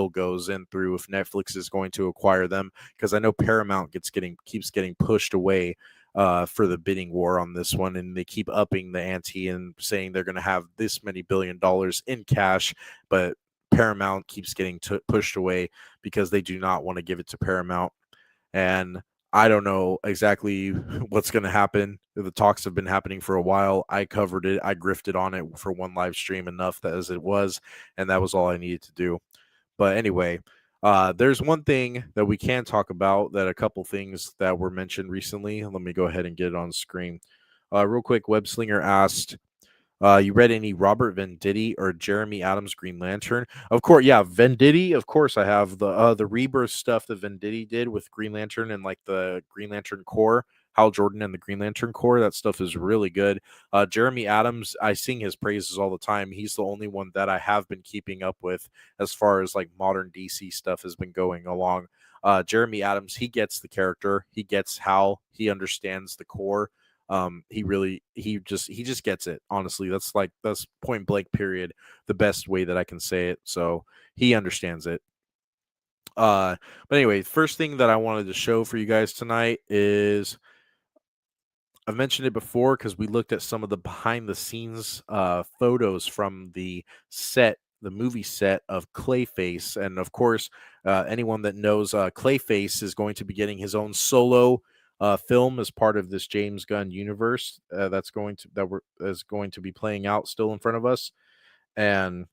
goes in through, if Netflix is going to acquire them, because I know Paramount keeps getting pushed away for the bidding war on this one, and they keep upping the ante and saying they're going to have this many $billion in cash, but Paramount keeps getting pushed away because they do not want to give it to Paramount. And I don't know exactly what's going to happen. The talks have been happening for a while. I covered it. I grifted on it for one live stream enough that as it was, and that was all I needed to do. But anyway, there's one thing that we can talk about, that a couple things that were mentioned recently. Let me go ahead and get it on screen. Real quick, Webslinger asked, you read any Robert Venditti or Jeremy Adams Green Lantern? Of course, yeah, Venditti. Of course, I have the Rebirth stuff that Venditti did with Green Lantern and like the Green Lantern Corps, Hal Jordan and the Green Lantern Corps. That stuff is really good. Jeremy Adams, I sing his praises all the time. He's the only one that I have been keeping up with as far as like modern DC stuff has been going along. Jeremy Adams, he gets the character, he gets Hal, he understands the core. He just gets it. Honestly, that's point blank period the best way that I can say it. So he understands it. But anyway, first thing that I wanted to show for you guys tonight is, I've mentioned it before because we looked at some of the behind the scenes photos from the movie set of Clayface. And of course, anyone that knows Clayface is going to be getting his own solo film as part of this James Gunn universe is going to be playing out still in front of us. And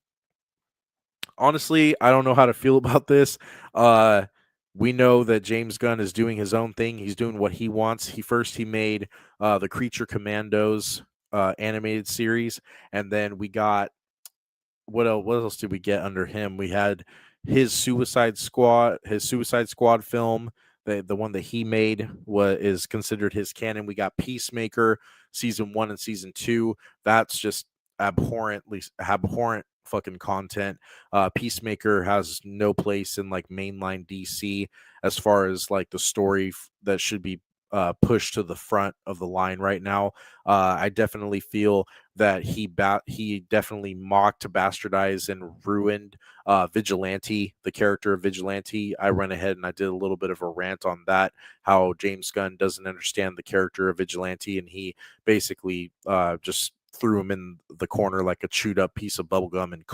honestly, I don't know how to feel about this. We know that James Gunn is doing his own thing. He's doing what he wants. He made the Creature Commandos animated series, and then we got what else did we get under him? We had his Suicide Squad film. The one that he made is considered his canon. We got Peacemaker season 1 and season 2. That's just abhorrent fucking content. Peacemaker has no place in like mainline DC as far as like the story that should be pushed to the front of the line right now. I definitely feel that he definitely mocked, bastardized, and ruined Vigilante, the character of Vigilante. I went ahead and I did a little bit of a rant on that, how James Gunn doesn't understand the character of Vigilante, and he basically just threw him in the corner like a chewed up piece of bubblegum and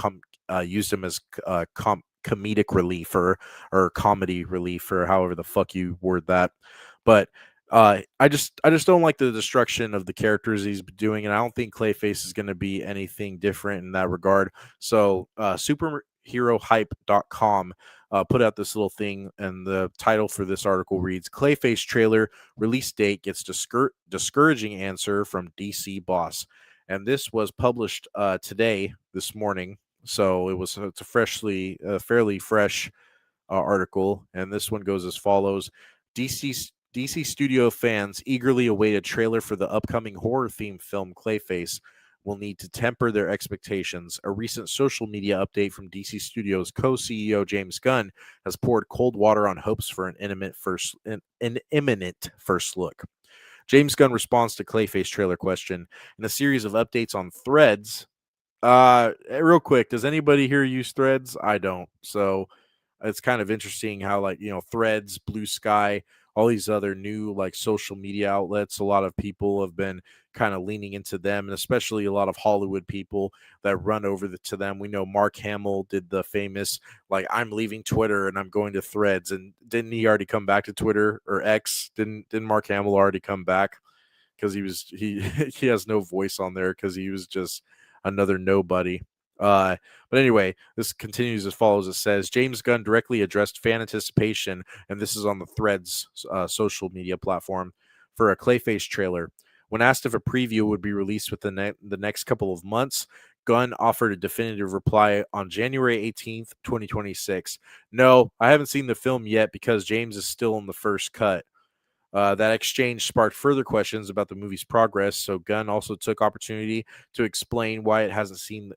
used him as comedic relief or comedy relief, or however the fuck you word that. But I just don't like the destruction of the characters he's doing, and I don't think Clayface is going to be anything different in that regard. So superherohype.com put out this little thing, and the title for this article reads, Clayface trailer release date gets discouraging answer from DC boss. And this was published this morning, so it's a fairly fresh article. And this one goes as follows: DC studio fans eagerly await a trailer for the upcoming horror-themed film Clayface will need to temper their expectations. A recent social media update from DC Studios co-CEO James Gunn has poured cold water on hopes for an imminent first look. James Gunn responds to Clayface trailer question in a series of updates on Threads. Real quick, does anybody here use Threads? I don't. So it's kind of interesting how, like, Threads, Blue Sky, all these other new like social media outlets, a lot of people have been kind of leaning into them, and especially a lot of Hollywood people that run over to them. We know Mark Hamill did the famous, like, I'm leaving Twitter and I'm going to Threads. And didn't he already come back to Twitter or X? Didn't Mark Hamill already come back? Because he he has no voice on there because he was just another nobody. But anyway, this continues as follows. It says, James Gunn directly addressed fan anticipation, and this is on the Threads social media platform, for a Clayface trailer. When asked if a preview would be released within the next couple of months, Gunn offered a definitive reply on January 18th, 2026. No, I haven't seen the film yet because James is still in the first cut. That exchange sparked further questions about the movie's progress, so Gunn also took opportunity to explain why he hasn't seen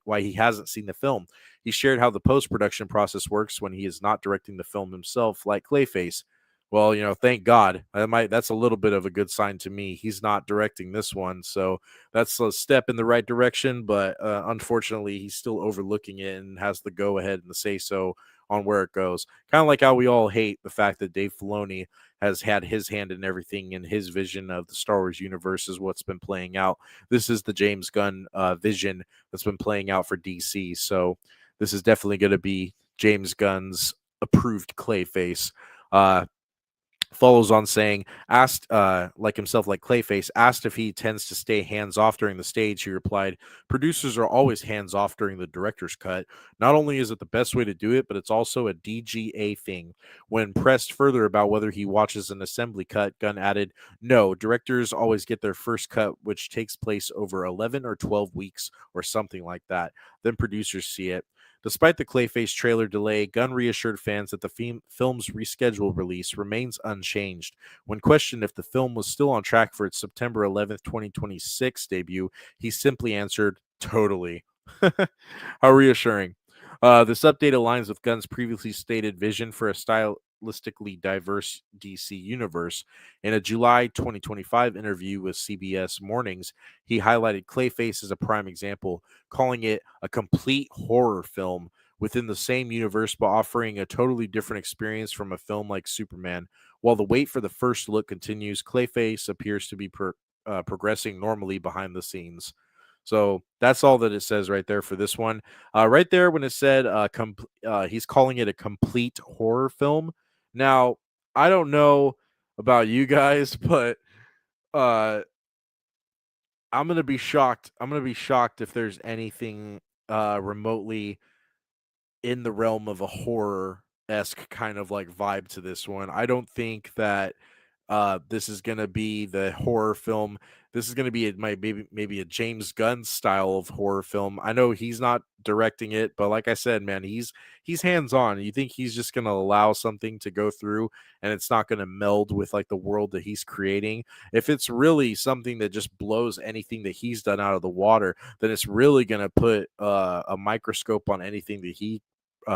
the film. He shared how the post-production process works when he is not directing the film himself, like Clayface. Well, thank God. That's a little bit of a good sign to me. He's not directing this one, so that's a step in the right direction. But unfortunately, he's still overlooking it and has the go ahead and the say so on where it goes. Kind of like how we all hate the fact that Dave Filoni has had his hand in everything, and his vision of the Star Wars universe is what's been playing out. This is the James Gunn vision that's been playing out for DC. So this is definitely going to be James Gunn's approved Clayface. Follows on saying, asked like himself, like Clayface, asked if he tends to stay hands off during the stage. He replied, producers are always hands off during the director's cut. Not only is it the best way to do it, but it's also a DGA thing. When pressed further about whether he watches an assembly cut, Gunn added, no, directors always get their first cut, which takes place over 11 or 12 weeks or something like that. Then producers see it. Despite the Clayface trailer delay, Gunn reassured fans that the film's rescheduled release remains unchanged. When questioned if the film was still on track for its September 11th, 2026 debut, he simply answered, totally. How reassuring. This update aligns with Gunn's previously stated vision for a stylistically diverse DC universe. In a July 2025 interview with CBS Mornings, he highlighted Clayface as a prime example, calling it a complete horror film within the same universe but offering a totally different experience from a film like Superman. While the wait for the first look continues, Clayface appears to be progressing normally behind the scenes. So that's all that it says right there for this one. Right there, when it said he's calling it a complete horror film. Now, I don't know about you guys, but uh, I'm gonna be shocked. I'm gonna be shocked if there's anything remotely in the realm of a horror esque kind of like vibe to this one. I don't think that this is gonna be the horror film. This is gonna be maybe a James Gunn style of horror film. I know he's not directing it, but like I said, man, he's hands on. You think he's just gonna allow something to go through and it's not gonna meld with like the world that he's creating? If it's really something that just blows anything that he's done out of the water, then it's really gonna put a microscope on anything that he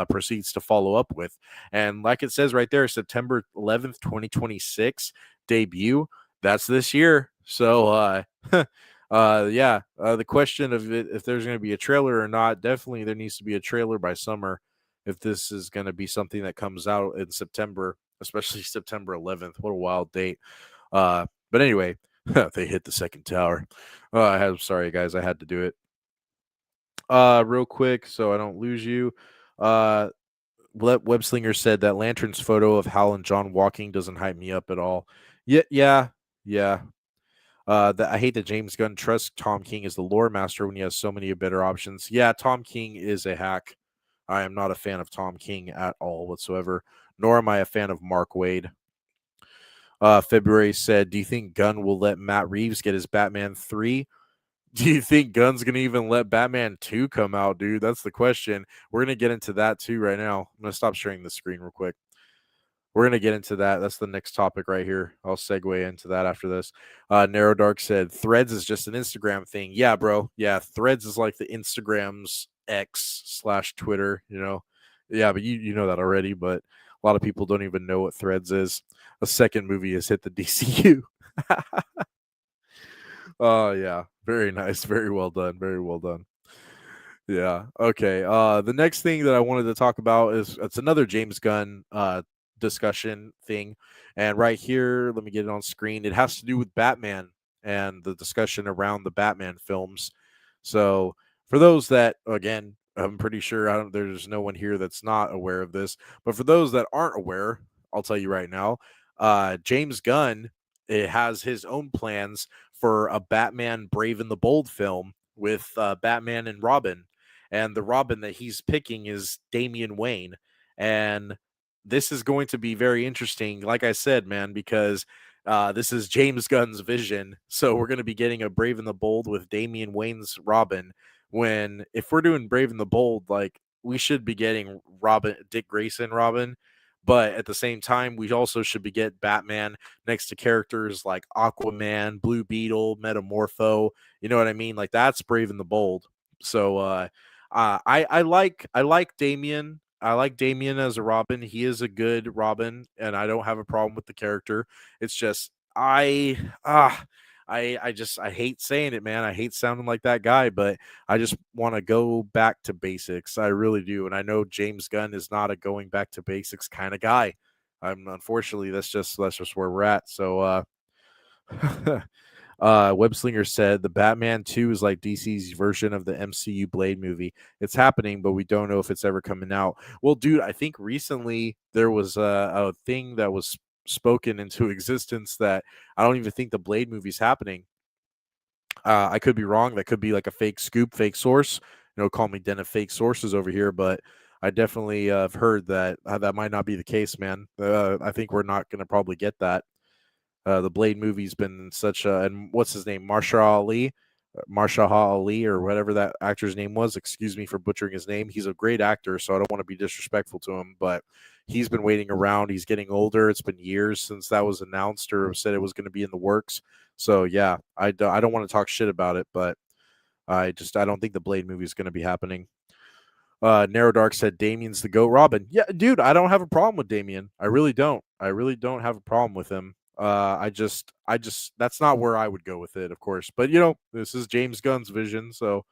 proceeds to follow up with. And like it says right there, September 11th, 2026 debut. That's this year. So, the question of if there's going to be a trailer or not, definitely there needs to be a trailer by summer if this is going to be something that comes out in September, especially September 11th. What a wild date. But anyway, they hit the second tower. I'm sorry, guys. I had to do it. Real quick, so I don't lose you. Webslinger said that Lantern's photo of Hal and John walking doesn't hype me up at all. Yeah. I hate that James Gunn trusts Tom King as the lore master when he has so many better options. Yeah, Tom King is a hack. I am not a fan of Tom King at all whatsoever, nor am I a fan of Mark Waid. February said, do you think Gunn will let Matt Reeves get his Batman 3? Do you think Gunn's going to even let Batman 2 come out, dude? That's the question. We're going to get into that too right now. I'm going to stop sharing the screen real quick. We're going to get into that. That's the next topic right here. I'll segue into that after this. Narrow Dark said, Threads is just an Instagram thing. Yeah, bro. Yeah, Threads is like the Instagram's X/Twitter, Yeah, but you know that already, but a lot of people don't even know what Threads is. A second movie has hit the DCU. Oh, yeah. Very nice. Very well done. Very well done. Yeah. Okay. The next thing that I wanted to talk about is it's another James Gunn discussion thing. And right here, let me get it on screen. It has to do with Batman and the discussion around the Batman films. So for those that, again, I'm pretty sure there's no one here that's not aware of this, but for those that aren't aware, I'll tell you right now, James Gunn has his own plans for a Batman Brave and the Bold film with Batman and Robin. And the Robin that he's picking is Damian Wayne. And this is going to be very interesting, like I said, man, because This is James Gunn's vision, so we're going to be getting a Brave and the Bold with Damian Wayne's Robin. When if we're doing Brave and the Bold, like we should be getting Dick Grayson Robin, but at the same time, we also should be get Batman next to characters like Aquaman, Blue Beetle, Metamorpho. You know what I mean? Like that's Brave and the Bold. So I like Damian. I like Damian as a Robin. He is a good Robin, and I don't have a problem with the character. It's just I hate saying it, man. I hate sounding like that guy, but I just want to go back to basics. I really do, and I know James Gunn is not a going back to basics kind of guy. Unfortunately that's just where we're at. So Webslinger said the Batman 2 is like DC's version of the MCU Blade movie. It's happening, but we don't know if it's ever coming out. Well, dude, I think recently there was a thing that was spoken into existence that I don't even think the Blade movie's happening. I could be wrong. That could be like a fake scoop, fake source. Call me den of fake sources over here, but I definitely have heard that that might not be the case, man. I think we're not going to probably get that. The Blade movie's been such a, and what's his name, Marshall Ali, or whatever that actor's name was. Excuse me for butchering his name. He's a great actor, so I don't want to be disrespectful to him, but he's been waiting around. He's getting older. It's been years since that was announced or said it was going to be in the works. So yeah, I don't want to talk shit about it, but I don't think the Blade movie is going to be happening. Narrow Dark said Damien's the GOAT Robin. Yeah, dude, I don't have a problem with Damien. I really don't. I really don't have a problem with him. I just that's not where I would go with it, of course. But this is James Gunn's vision. So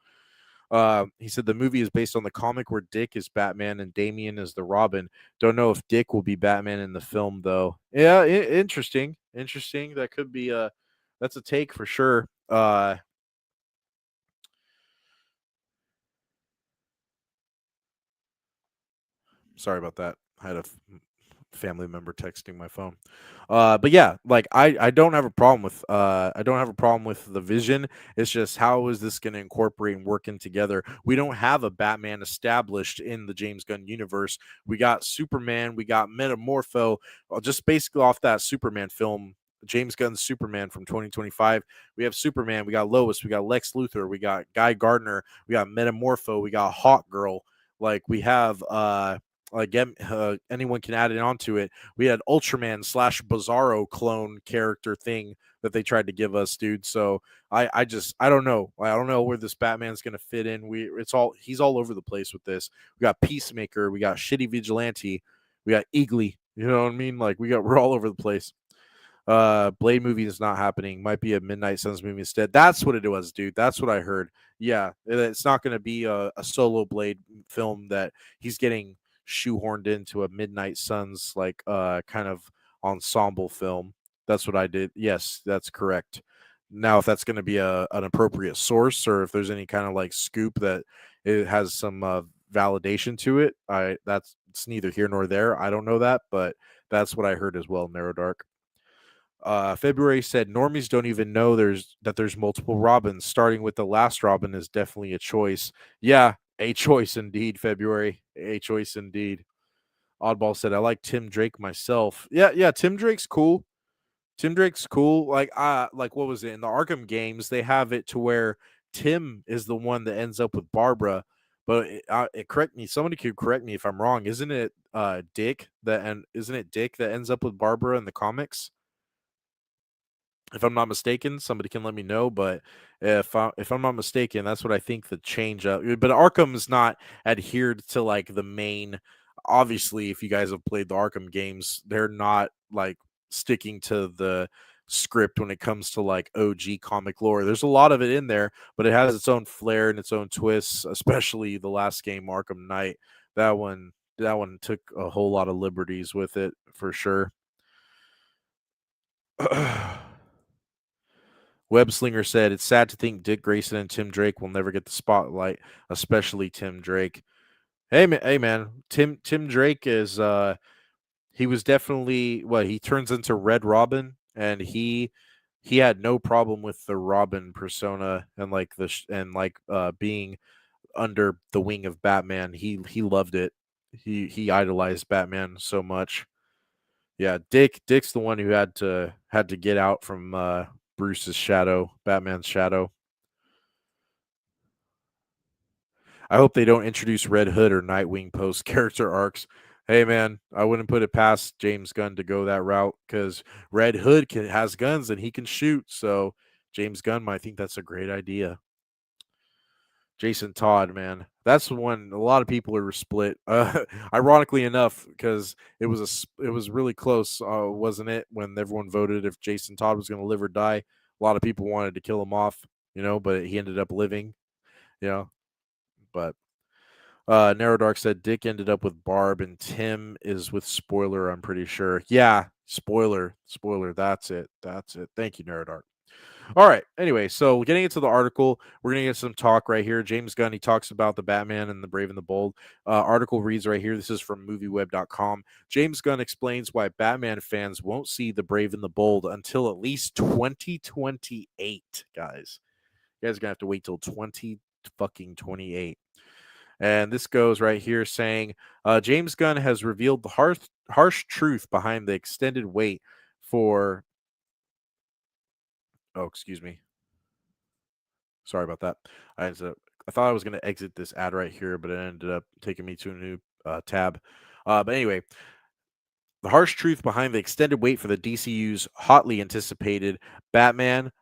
he said the movie is based on the comic where Dick is Batman and Damien is the Robin. Don't know if Dick will be Batman in the film though. Yeah, interesting. Interesting. That could be that's a take for sure. Sorry about that. I had a family member texting my phone. But yeah, like I don't have a problem with the vision. It's just how is this going to incorporate and working together? We don't have a Batman established in the James Gunn universe. We got Superman, we got Metamorpho, just basically off that Superman film. James Gunn's Superman from 2025. We have Superman, we got Lois, we got Lex Luthor, we got Guy Gardner, we got Metamorpho, we got Hawk Girl. Like we have again, anyone can add it onto it. We had Ultraman / Bizarro clone character thing that they tried to give us, dude. So I don't know. I don't know where this Batman's gonna fit in. He's all over the place with this. We got Peacemaker, we got Shitty Vigilante, we got Eagly. You know what I mean? Like we're all over the place. Blade movie is not happening. Might be a Midnight Suns movie instead. That's what it was, dude. That's what I heard. Yeah, it's not going to be a solo Blade film that he's getting shoehorned into a Midnight Suns like kind of ensemble film. That's what I did. Yes, that's correct. Now, if that's going to be an appropriate source or if there's any kind of like scoop that it has some validation to it, it's neither here nor there. I don't know that, but that's what I heard as well. Narrow Dark. February said normies don't even know there's multiple Robins. Starting with the last Robin is definitely a choice. Yeah, a choice indeed. February, a choice indeed. Oddball said I like Tim Drake myself. Yeah. Tim Drake's cool. Tim Drake's cool. Like what was it in the Arkham games? They have it to where Tim is the one that ends up with Barbara. But correct me. Somebody could correct me if I'm wrong. Isn't it Dick that ends up with Barbara in the comics? If I'm not mistaken, somebody can let me know. But if I'm not mistaken, that's what I think the change up. But Arkham is not adhered to like the main. Obviously, if you guys have played the Arkham games, they're not like sticking to the script when it comes to like OG comic lore. There's a lot of it in there, but it has its own flair and its own twists. Especially the last game, Arkham Knight. That one took a whole lot of liberties with it for sure. Webslinger said, "It's sad to think Dick Grayson and Tim Drake will never get the spotlight, especially Tim Drake." Hey man, Tim Drake is he was definitely he turns into Red Robin, and he had no problem with the Robin persona and like being under the wing of Batman. He loved it. He idolized Batman so much. Yeah, Dick's the one who had to get out from Bruce's shadow, Batman's shadow. I hope they don't introduce Red Hood or Nightwing post character arcs. Hey man, I wouldn't put it past James Gunn to go that route because Red Hood has guns and he can shoot. So James Gunn might think that's a great idea. Jason Todd, man, that's one a lot of people are split. Ironically enough, because it was really close, wasn't it? When everyone voted if Jason Todd was going to live or die, a lot of people wanted to kill him off, but he ended up living, you know. But Narrow Dark said Dick ended up with Barb and Tim is with Spoiler. I'm pretty sure. Yeah, spoiler. That's it. That's it. Thank you, Narrow Dark. All right. Anyway, so getting into the article, we're going to get some talk right here. James Gunn, he talks about the Batman and the Brave and the Bold. Article reads right here. This is from movieweb.com. James Gunn explains why Batman fans won't see the Brave and the Bold until at least 2028, guys. You guys are going to have to wait till 20 fucking 28. And this goes right here saying James Gunn has revealed the harsh truth behind the extended wait for. Oh, excuse me. Sorry about that. I thought I was going to exit this ad right here, but it ended up taking me to a new tab. But anyway, the harsh truth behind the extended wait for the DCU's hotly anticipated Batman.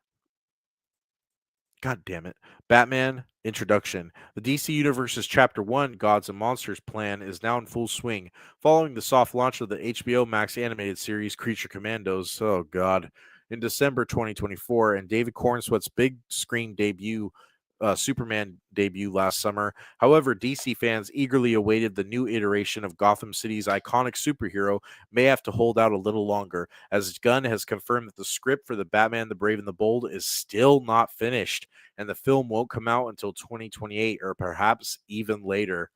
God damn it. Batman Introduction. The DC Universe's Chapter 1 Gods and Monsters plan is now in full swing, following the soft launch of the HBO Max animated series Creature Commandos. Oh, God. In December 2024, and David Cornsweet's big screen debut, Superman debut last summer. However, DC fans eagerly awaited the new iteration of Gotham City's iconic superhero may have to hold out a little longer, as Gunn has confirmed that the script for the Batman the Brave and the Bold is still not finished, and the film won't come out until 2028 or perhaps even later.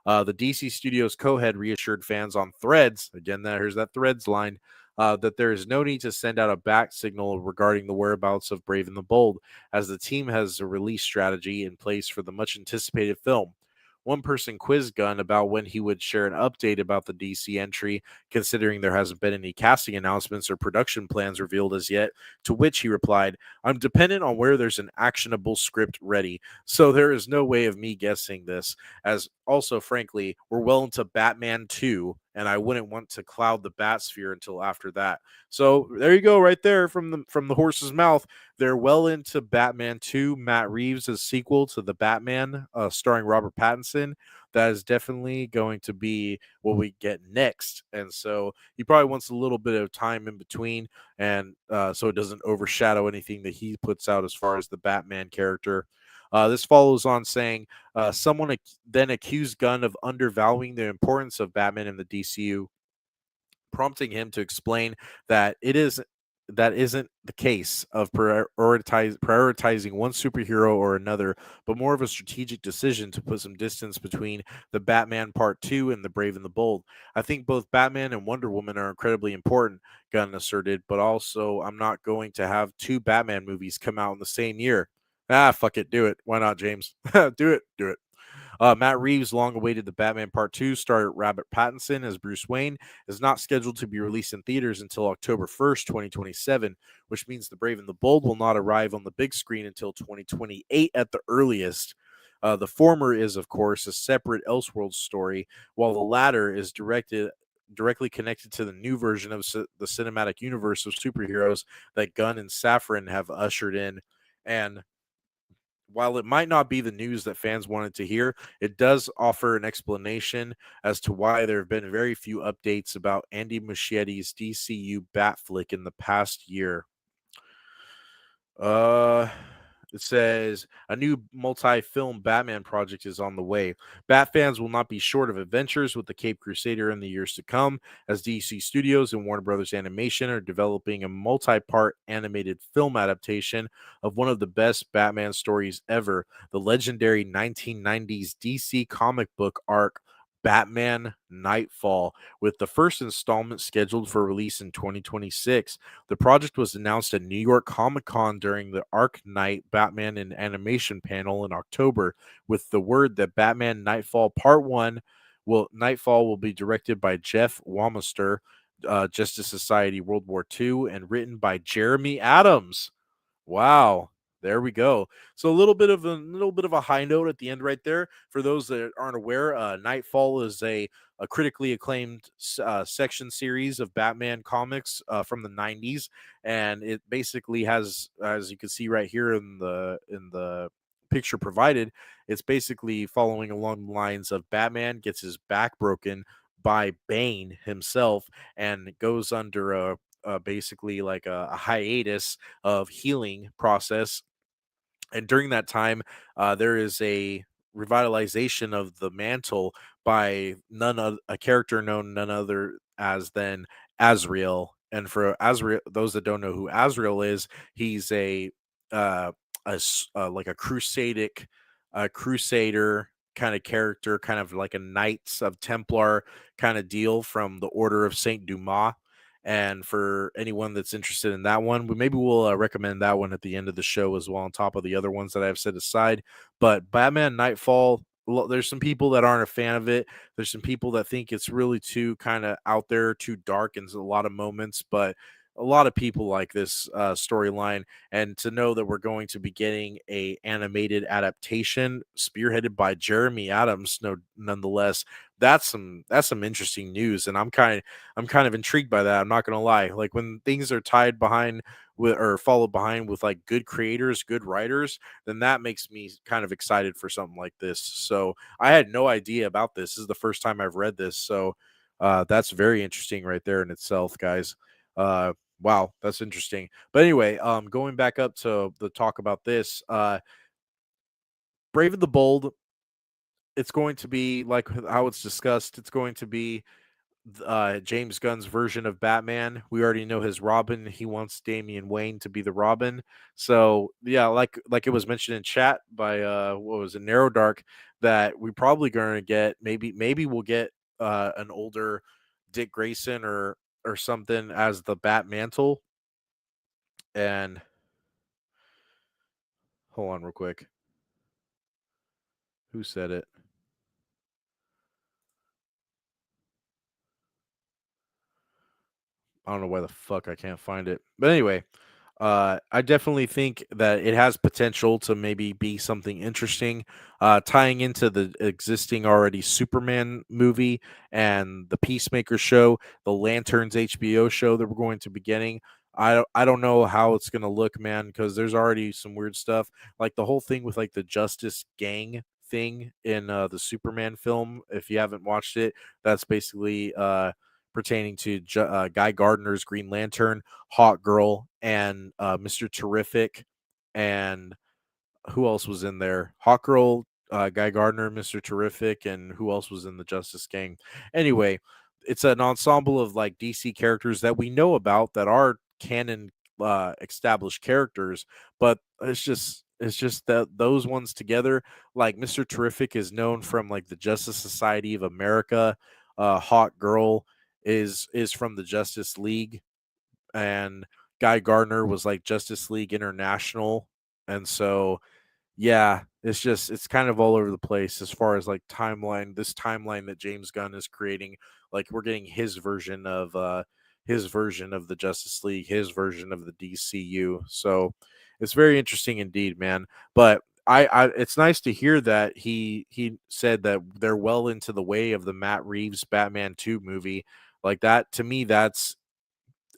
The DC Studios co-head reassured fans on Threads, again, there's that Threads line, that there is no need to send out a back signal regarding the whereabouts of Brave and the Bold, as the team has a release strategy in place for the much anticipated film. One person quizzed Gunn about when he would share an update about the DC entry, considering there hasn't been any casting announcements or production plans revealed as yet, to which he replied, I'm dependent on where there's an actionable script ready, so there is no way of me guessing this, as also, frankly, we're well into Batman 2, and I wouldn't want to cloud the Batsphere until after that. So there you go, right there from the horse's mouth. They're well into Batman 2, Matt Reeves' sequel to the Batman, starring Robert Pattinson. That is definitely going to be what we get next. And so he probably wants a little bit of time in between, and so it doesn't overshadow anything that he puts out as far as the Batman character. This follows on saying, someone then accused Gunn of undervaluing the importance of Batman in the DCU, prompting him to explain that that isn't the case of prioritizing one superhero or another, but more of a strategic decision to put some distance between the Batman Part 2 and the Brave and the Bold. I think both Batman and Wonder Woman are incredibly important, Gunn asserted, but also I'm not going to have two Batman movies come out in the same year. Fuck it. Do it. Why not, James? Do it. Do it. Matt Reeves' long awaited The Batman Part 2, starred Robert Pattinson as Bruce Wayne, is not scheduled to be released in theaters until October 1st, 2027, which means The Brave and the Bold will not arrive on the big screen until 2028 at the earliest. The former is, of course, a separate Elseworlds story, while the latter is directly connected to the new version of the cinematic universe of superheroes that Gunn and Safran have ushered in. And while it might not be the news that fans wanted to hear, it does offer an explanation as to why there have been very few updates about Andy Muschietti's DCU Batflick in the past year. It says a new multi-film Batman project is on the way. Bat fans will not be short of adventures with the Cape Crusader in the years to come, as DC Studios and Warner Brothers Animation are developing a multi-part animated film adaptation of one of the best Batman stories ever, the legendary 1990s DC comic book arc Batman Nightfall, with the first installment scheduled for release in 2026. The project was announced at New York Comic Con during the Arc Night Batman in Animation panel in October, with the word that Batman Nightfall Part 1 Nightfall will be directed by Jeff Wamister, Justice Society World War II and written by Jeremy Adams. Wow. There we go. So a little bit of a high note at the end right there. For those that aren't aware, Nightfall is a critically acclaimed section series of Batman comics from the 90s, and it basically has, as you can see right here in the picture provided, it's basically following along the lines of Batman gets his back broken by Bane himself and goes under basically like a hiatus of healing process. And during that time, there is a revitalization of the mantle by a character known none other as than Azrael. And for Azrael, those that don't know who Azrael is, he's uh, like a crusader kind of character, kind of like a Knights of Templar kind of deal from the Order of Saint Dumas. And for anyone that's interested in that one, maybe we'll recommend that one at the end of the show as well, on top of the other ones that I've set aside. But Batman Nightfall, there's some people that aren't a fan of it. There's some people that think it's really too kind of out there, too dark in a lot of moments. But a lot of people like this storyline, and to know that we're going to be getting a animated adaptation spearheaded by Jeremy Adams, nonetheless, that's some interesting news, and I'm kind of intrigued by that. I'm not gonna lie. Like when things are tied behind with or followed behind with like good creators, good writers, then that makes me kind of excited for something like this. So I had no idea about this. This is the first time I've read this. So that's very interesting right there in itself, guys. Wow, that's interesting. But anyway, going back up to the talk about this, Brave and the Bold, it's going to be like how it's discussed. It's going to be James Gunn's version of Batman. We already know his Robin. He wants Damian Wayne to be the Robin. So yeah, like it was mentioned in chat by what was it, Narrow Dark, that we probably going to get maybe we'll get an older Dick Grayson or something as the Batmantle. And hold on real quick. Who said it? I don't know why the fuck I can't find it. But anyway, I definitely think that it has potential to maybe be something interesting, tying into the existing already Superman movie and the Peacemaker show, the Lanterns HBO show that we're going to be getting. I don't know how it's gonna look, man, because there's already some weird stuff, like the whole thing with like the Justice Gang thing in the Superman film. If you haven't watched it, that's basically pertaining to Guy Gardner's Green Lantern, Hawk Girl, and Mr. Terrific, and who else was in there? Hawk Girl, Guy Gardner, Mr. Terrific, and who else was in the Justice Gang? Anyway, it's an ensemble of like DC characters that we know about that are canon established characters, but it's just that those ones together, like Mr. Terrific is known from like the Justice Society of America. Hawk Girl is from the Justice League, and Guy Gardner was like Justice League International. And so yeah, it's kind of all over the place as far as like this timeline that James Gunn is creating. Like we're getting his version of the Justice League, his version of the DCU. So it's very interesting indeed, man. But I it's nice to hear that he said that they're well into the way of the Matt Reeves Batman 2 movie. Like that, to me, that's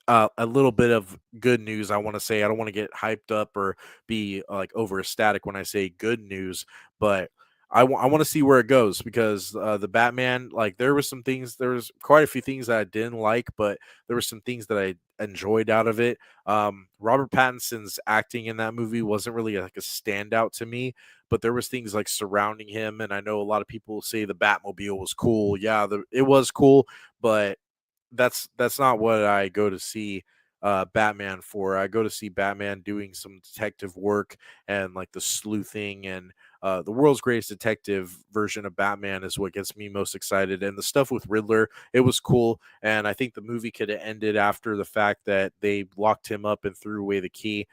a little bit of good news. I want to say, I don't want to get hyped up or be like over ecstatic when I say good news, but I want to see where it goes, because the Batman, like there was quite a few things that I didn't like, but there were some things that I enjoyed out of it. Robert Pattinson's acting in that movie wasn't really like a standout to me, but there was things like surrounding him, and I know a lot of people say the Batmobile was cool. Yeah, it was cool, but that's not what I go to see Batman for. I go to see Batman doing some detective work and like the sleuthing, and the world's greatest detective version of Batman is what gets me most excited. And the stuff with Riddler, it was cool, and I think the movie could have ended after the fact that they locked him up and threw away the key.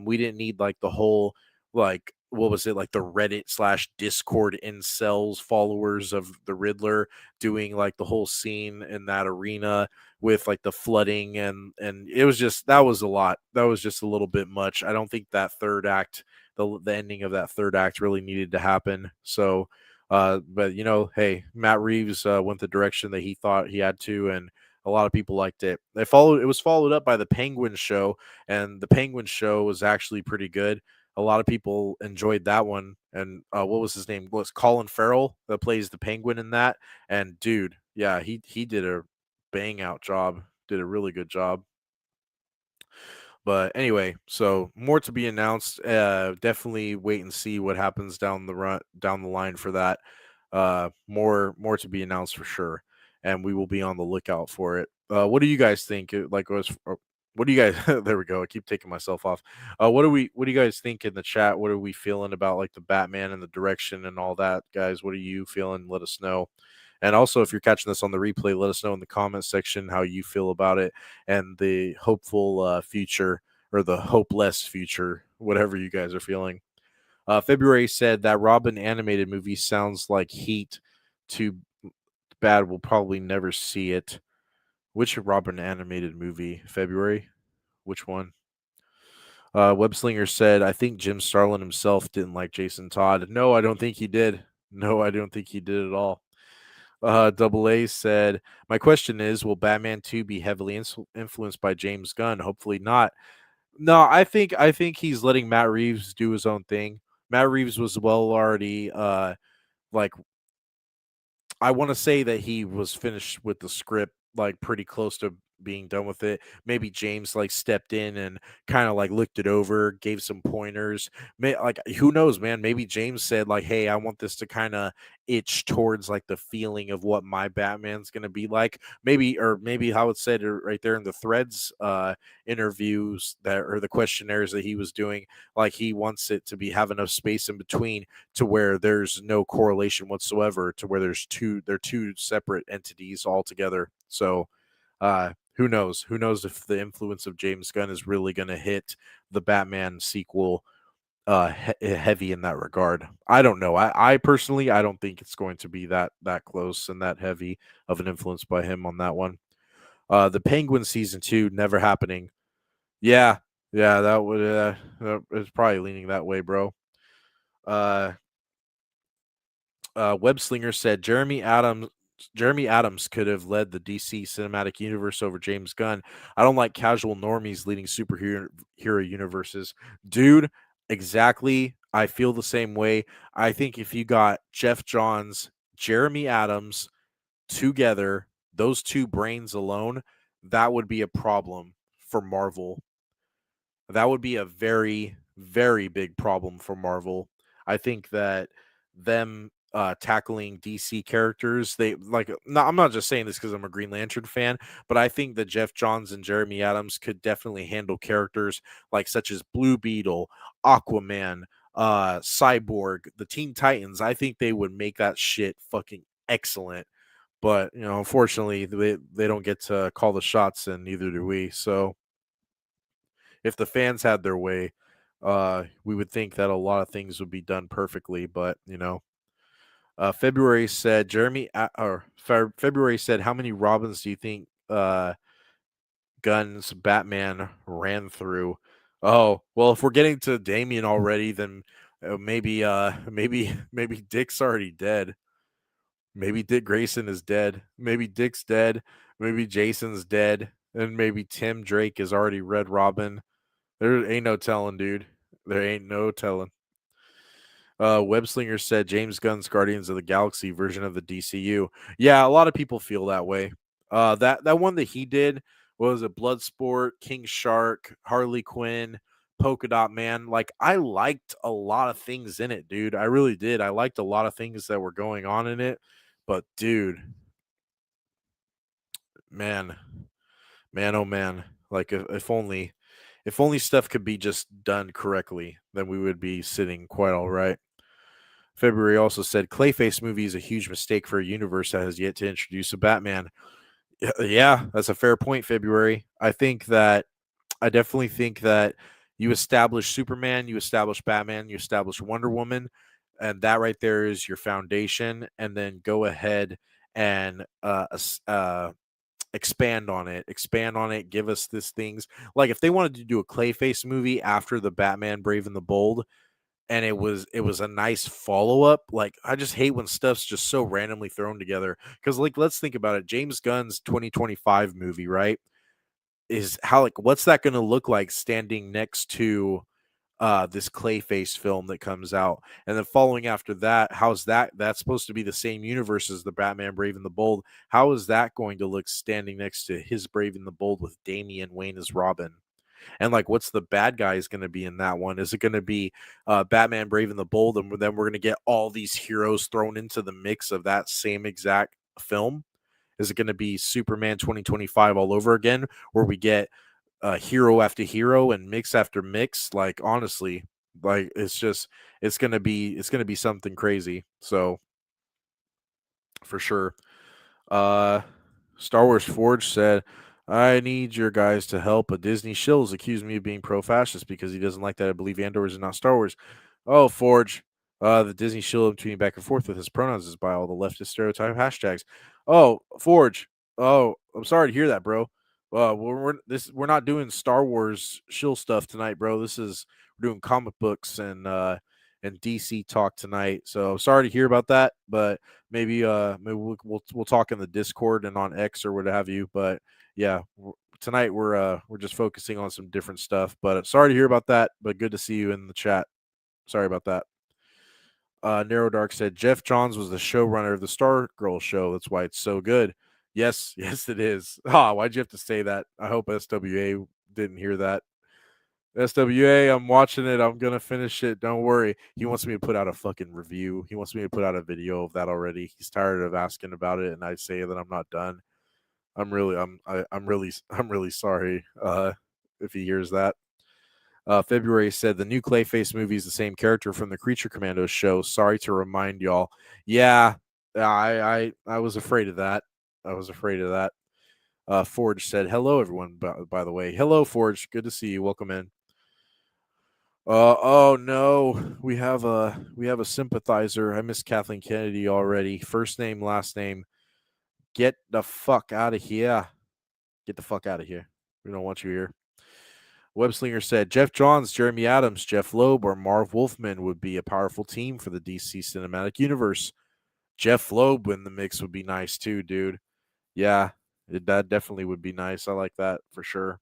We didn't need like the whole like what was it, like the Reddit slash Discord incels followers of the Riddler doing like the whole scene in that arena with like the flooding, and it was just, that was a lot. That was just a little bit much. I don't think that third act, the ending of that third act really needed to happen. So but hey, Matt Reeves went the direction that he thought he had to, and a lot of people liked it. It was followed up by the Penguin show, and the Penguin show was actually pretty good. A lot of people enjoyed that one. And what was his name? Was Colin Farrell that plays the Penguin in that? And dude, yeah, he did a bang out job. Did a really good job. But anyway, so more to be announced. Definitely wait and see what happens down the line for that. More to be announced for sure, and we will be on the lookout for it. What do you guys think? What do you guys? There we go. I keep taking myself off. What do you guys think in the chat? What are we feeling about like the Batman and the direction and all that, guys? What are you feeling? Let us know. And also, if you're catching this on the replay, let us know in the comment section how you feel about it and the hopeful future, or the hopeless future, whatever you guys are feeling. February said that Robin animated movie sounds like Heat. Too bad we'll probably never see it. Which Robin animated movie? February? Which one? Webslinger said, I think Jim Starlin himself didn't like Jason Todd. No, I don't think he did. No, I don't think he did at all. Double A said, my question is, will Batman 2 be heavily influenced by James Gunn? Hopefully not. No, I think he's letting Matt Reeves do his own thing. Matt Reeves was well already like, I want to say that he was finished with the script, like pretty close to being done with it. Maybe James like stepped in and kind of like looked it over, gave some pointers. Like who knows, man? Maybe James said like, "Hey, I want this to kind of itch towards like the feeling of what my Batman's gonna be like." Maybe how it said it right there in the threads interviews that, or the questionnaires that he was doing. Like he wants it to be have enough space in between to where there's no correlation whatsoever, to where they're two separate entities altogether. So who knows if the influence of James Gunn is really going to hit the Batman sequel heavy in that regard. I don't know. I personally, I don't think it's going to be that close and that heavy of an influence by him on that one. The Penguin season 2 never happening. Yeah, that would it's probably leaning that way, bro. uh Webslinger said Jeremy Adams could have led the DC cinematic universe over James Gunn. I don't like casual normies leading superhero universes. Dude, exactly. I feel the same way. I think if you got Jeff Johns, Jeremy Adams together, those two brains alone, that would be a problem for Marvel. That would be a very, very big problem for Marvel. I think that them tackling DC characters, they like. No, I'm not just saying this because I'm a Green Lantern fan, but I think that Jeff Johns and Jeremy Adams could definitely handle characters like such as Blue Beetle, Aquaman, Cyborg, the Teen Titans. I think they would make that shit fucking excellent. But unfortunately, they don't get to call the shots, and neither do we. So if the fans had their way, we would think that a lot of things would be done perfectly. But February said February said, how many Robins do you think Gunn's Batman ran through? Oh well, if we're getting to Damian already, then maybe Dick's already dead. Maybe Dick Grayson is dead. Maybe Dick's dead. Maybe Jason's dead. And maybe Tim Drake is already Red Robin. There ain't no telling, dude. There ain't no telling. Webslinger said James Gunn's Guardians of the Galaxy version of the DCU. Yeah, a lot of people feel that way. That one that he did was a Bloodsport, King Shark, Harley Quinn, Polka Dot Man. Like I liked a lot of things in it, dude. I really did. I liked a lot of things that were going on in it. But dude, man, oh man, like if only stuff could be just done correctly, then we would be sitting quite all right. February also said Clayface movie is a huge mistake for a universe that has yet to introduce a Batman. Yeah, that's a fair point, February. I definitely think that You establish Superman, you establish Batman, you establish Wonder Woman, and that right there is your foundation. And then go ahead and expand on it, give us these things. Like if they wanted to do a Clayface movie after the Batman Brave and the Bold, and it was a nice follow-up, like I just hate when stuff's just so randomly thrown together. Because like let's think about it, James Gunn's 2025 movie, right, is how, like, what's that going to look like standing next to this Clayface film that comes out? And then following after that, how's that's supposed to be the same universe as the Batman Brave and the Bold. How is that going to look standing next to his Brave and the Bold with Damian Wayne as Robin? And like what's the bad guys going to be in that one? Is it going to be Batman Brave and the Bold, and then we're going to get all these heroes thrown into the mix of that same exact film? Is it going to be Superman 2025 all over again, where we get hero after hero and mix after mix? Like honestly, like it's gonna be something crazy. So for sure. Uh Star Wars Forge said, I need your guys to help. A Disney shills accused me of being pro-fascist because he doesn't like that I believe Andor is not Star Wars. Oh, Forge. The Disney shill between back and forth with his pronouns is by all the leftist stereotype hashtags. Oh, Forge. Oh, I'm sorry to hear that, bro. We're not doing Star Wars shill stuff tonight, bro. We're doing comic books and DC talk tonight. So sorry to hear about that, but maybe we'll talk in the Discord and on X or what have you. But yeah, tonight we're just focusing on some different stuff. But sorry to hear about that. But good to see you in the chat. Sorry about that. Narrow Dark said Jeff Johns was the showrunner of the Stargirl show. That's why it's so good. Yes, yes, it is. Why'd you have to say that? I hope SWA didn't hear that. SWA, I'm watching it. I'm gonna finish it. Don't worry. He wants me to put out a fucking review. He wants me to put out a video of that already. He's tired of asking about it, and I say that I'm not done. I'm really sorry. If he hears that. February said the new Clayface movie is the same character from the Creature Commandos show. Sorry to remind y'all. Yeah, I was afraid of that. I was afraid of that. Forge said hello, everyone. By the way, hello, Forge. Good to see you. Welcome in. Oh no, we have a sympathizer. I miss Kathleen Kennedy already. First name, last name. Get the fuck out of here. Get the fuck out of here. We don't want you here. Webslinger said Jeff Johns, Jeremy Adams, Jeff Loeb, or Marv Wolfman would be a powerful team for the DC cinematic universe. Jeff Loeb in the mix would be nice too, dude. Yeah, that definitely would be nice. I like that for sure.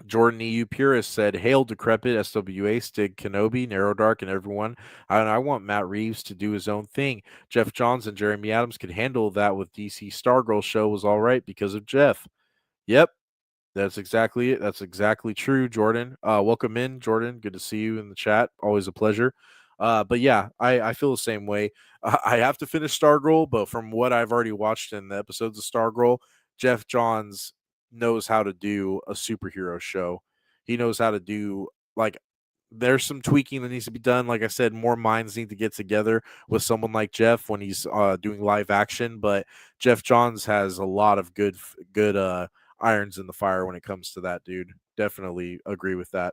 Jordan EU Purist said, Hail Decrepit, SWA, Stig Kenobi, Narrow Dark, and everyone. I want Matt Reeves to do his own thing. Jeff Johns and Jeremy Adams could handle that with DC Stargirl show was all right because of Jeff. Yep, that's exactly it. That's exactly true, Jordan. Welcome in, Jordan. Good to see you in the chat. Always a pleasure. But yeah, I feel the same way. I have to finish Stargirl, but from what I've already watched in the episodes of Stargirl, Jeff Johns knows how to do a superhero show. He knows how to do, like, there's some tweaking that needs to be done. Like I said, more minds need to get together with someone like Jeff when he's doing live action. But Jeff Johns has a lot of good irons in the fire when it comes to that, dude. Definitely agree with that.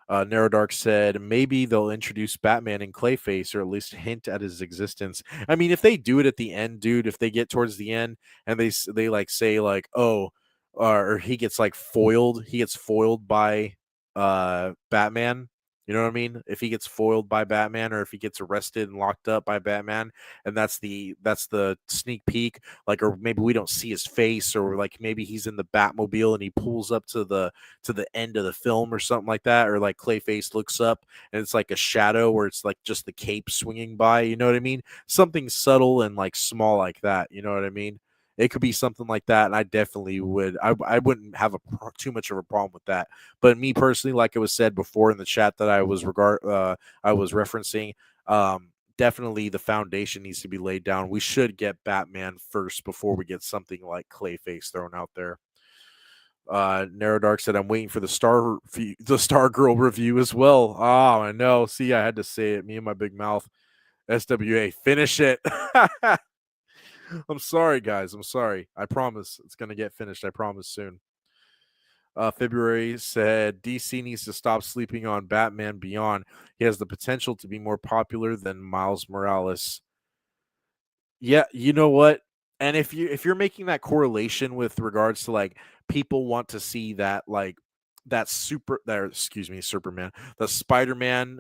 Narrow Dark said maybe they'll introduce Batman in Clayface or at least hint at his existence. I mean, if they do it at the end, dude, if they get towards the end and they like say like, oh, or he gets like foiled, he gets foiled by Batman. You know what I mean? If he gets foiled by Batman or if he gets arrested and locked up by Batman, and that's the sneak peek, like, or maybe we don't see his face, or like maybe he's in the Batmobile and he pulls up to the end of the film or something like that, or like Clayface looks up and it's like a shadow where it's like just the cape swinging by, you know what I mean? Something subtle and like small like that, you know what I mean? It could be something like that, and I definitely would. I wouldn't have too much of a problem with that. But me personally, like it was said before in the chat that I was referencing, definitely the foundation needs to be laid down. We should get Batman first before we get something like Clayface thrown out there. Narrow Dark said, I'm waiting for the Stargirl review as well. Oh, I know. See, I had to say it. Me and my big mouth. SWA, finish it. I'm sorry, guys. I'm sorry. I promise it's going to get finished. I promise soon. February said DC needs to stop sleeping on Batman Beyond. He has the potential to be more popular than Miles Morales. Yeah, you know what? And if you're making that correlation with regards to like people want to see that like that super there excuse me Superman the Spider-Man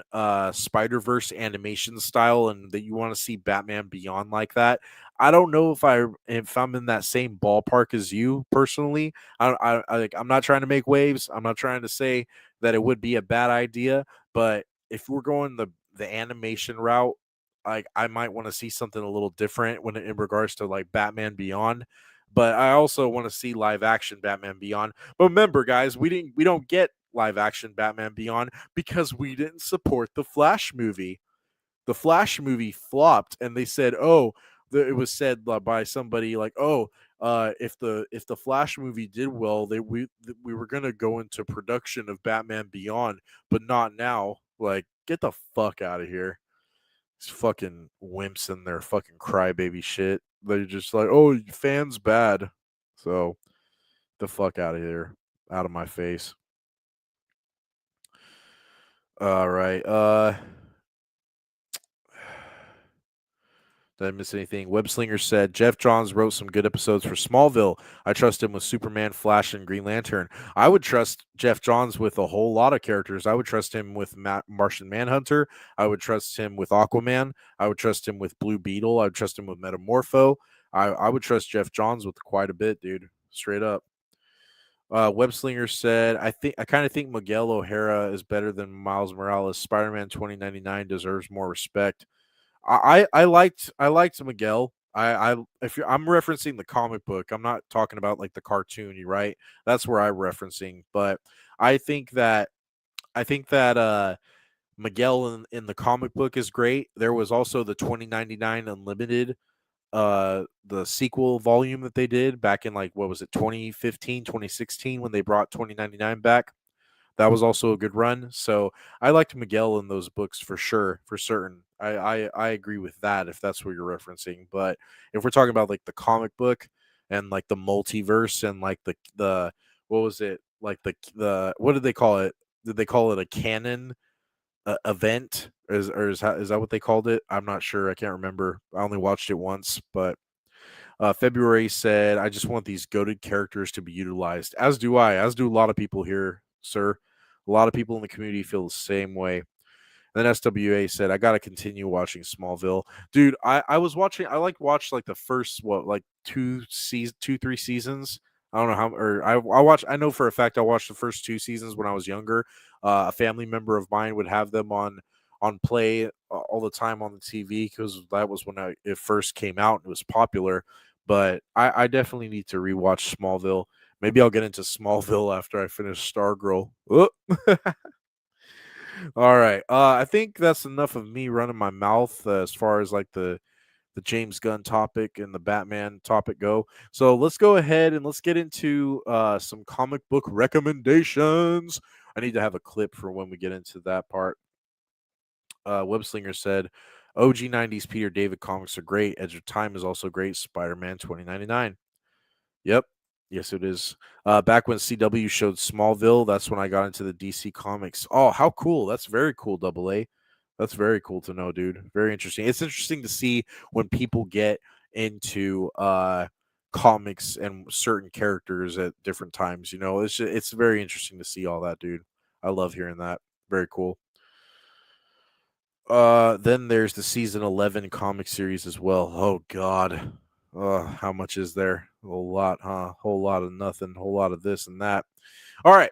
Spider-Verse animation style and that you want to see Batman Beyond like that. I don't know if I'm in that same ballpark as you personally. I'm not trying to make waves. I'm not trying to say that it would be a bad idea, but if we're going the animation route, like I might want to see something a little different when in regards to like Batman Beyond. But I also want to see live action Batman Beyond. But remember, guys, we don't get live action Batman Beyond because we didn't support the Flash movie. The Flash movie flopped, and they said, "Oh, it was said by somebody like, oh, if the Flash movie did well, we were gonna go into production of Batman Beyond, but not now." Like, get the fuck out of here. These fucking wimps and their fucking crybaby shit. They're just like, oh, fans bad. So the fuck out of here. Out of my face. All right. Did I miss anything? Webslinger said Jeff Johns wrote some good episodes for Smallville. I trust him with Superman, Flash, and Green Lantern. I would trust Jeff Johns with a whole lot of characters. I would trust him with Martian Manhunter. I would trust him with Aquaman. I would trust him with Blue Beetle. I would trust him with Metamorpho. I would trust Jeff Johns with quite a bit, dude. Straight up. Webslinger said, I kind of think Miguel O'Hara is better than Miles Morales. Spider-Man 2099 deserves more respect. I liked Miguel. I'm referencing the comic book. I'm not talking about like the cartoon, you right? That's where I'm referencing. But I think that Miguel in the comic book is great. There was also the 2099 Unlimited the sequel volume that they did back in like what was it 2015 2016 when they brought 2099 back. That was also a good run. So I liked Miguel in those books for sure, for certain. I agree with that if that's what you're referencing. But if we're talking about like the comic book and like the multiverse and like the what was it like the what did they call it? Did they call it a canon event? Is that what they called it? I'm not sure. I can't remember. I only watched it once, but February said, I just want these goated characters to be utilized. As do I, as do a lot of people here, sir. A lot of people in the community feel the same way. And then SWA said, I gotta continue watching Smallville. Dude, I was watching I like watched like the first like 3 seasons. I don't know how or I watched I know for a fact I watched the first 2 seasons when I was younger. A family member of mine would have them on play all the time on the TV because that was when it first came out and it was popular. But I definitely need to rewatch Smallville. Maybe I'll get into Smallville after I finish Stargirl. Oh. All right. I think that's enough of me running my mouth as far as like the James Gunn topic and the Batman topic go. So let's go ahead and let's get into some comic book recommendations. I need to have a clip for when we get into that part. Webslinger said, OG 90s Peter David comics are great. Edge of Time is also great. Spider-Man 2099. Yep. Yes, it is. Back when CW showed Smallville, that's when I got into the DC comics. Oh, how cool. That's very cool, Double A. That's very cool to know, dude. Very interesting. It's interesting to see when people get into comics and certain characters at different times. It's very interesting to see all that, dude. I love hearing that. Very cool. Then there's the season 11 comic series as well. Oh God. How much is there? A whole lot, huh? Whole lot of nothing, whole lot of this and that. All right.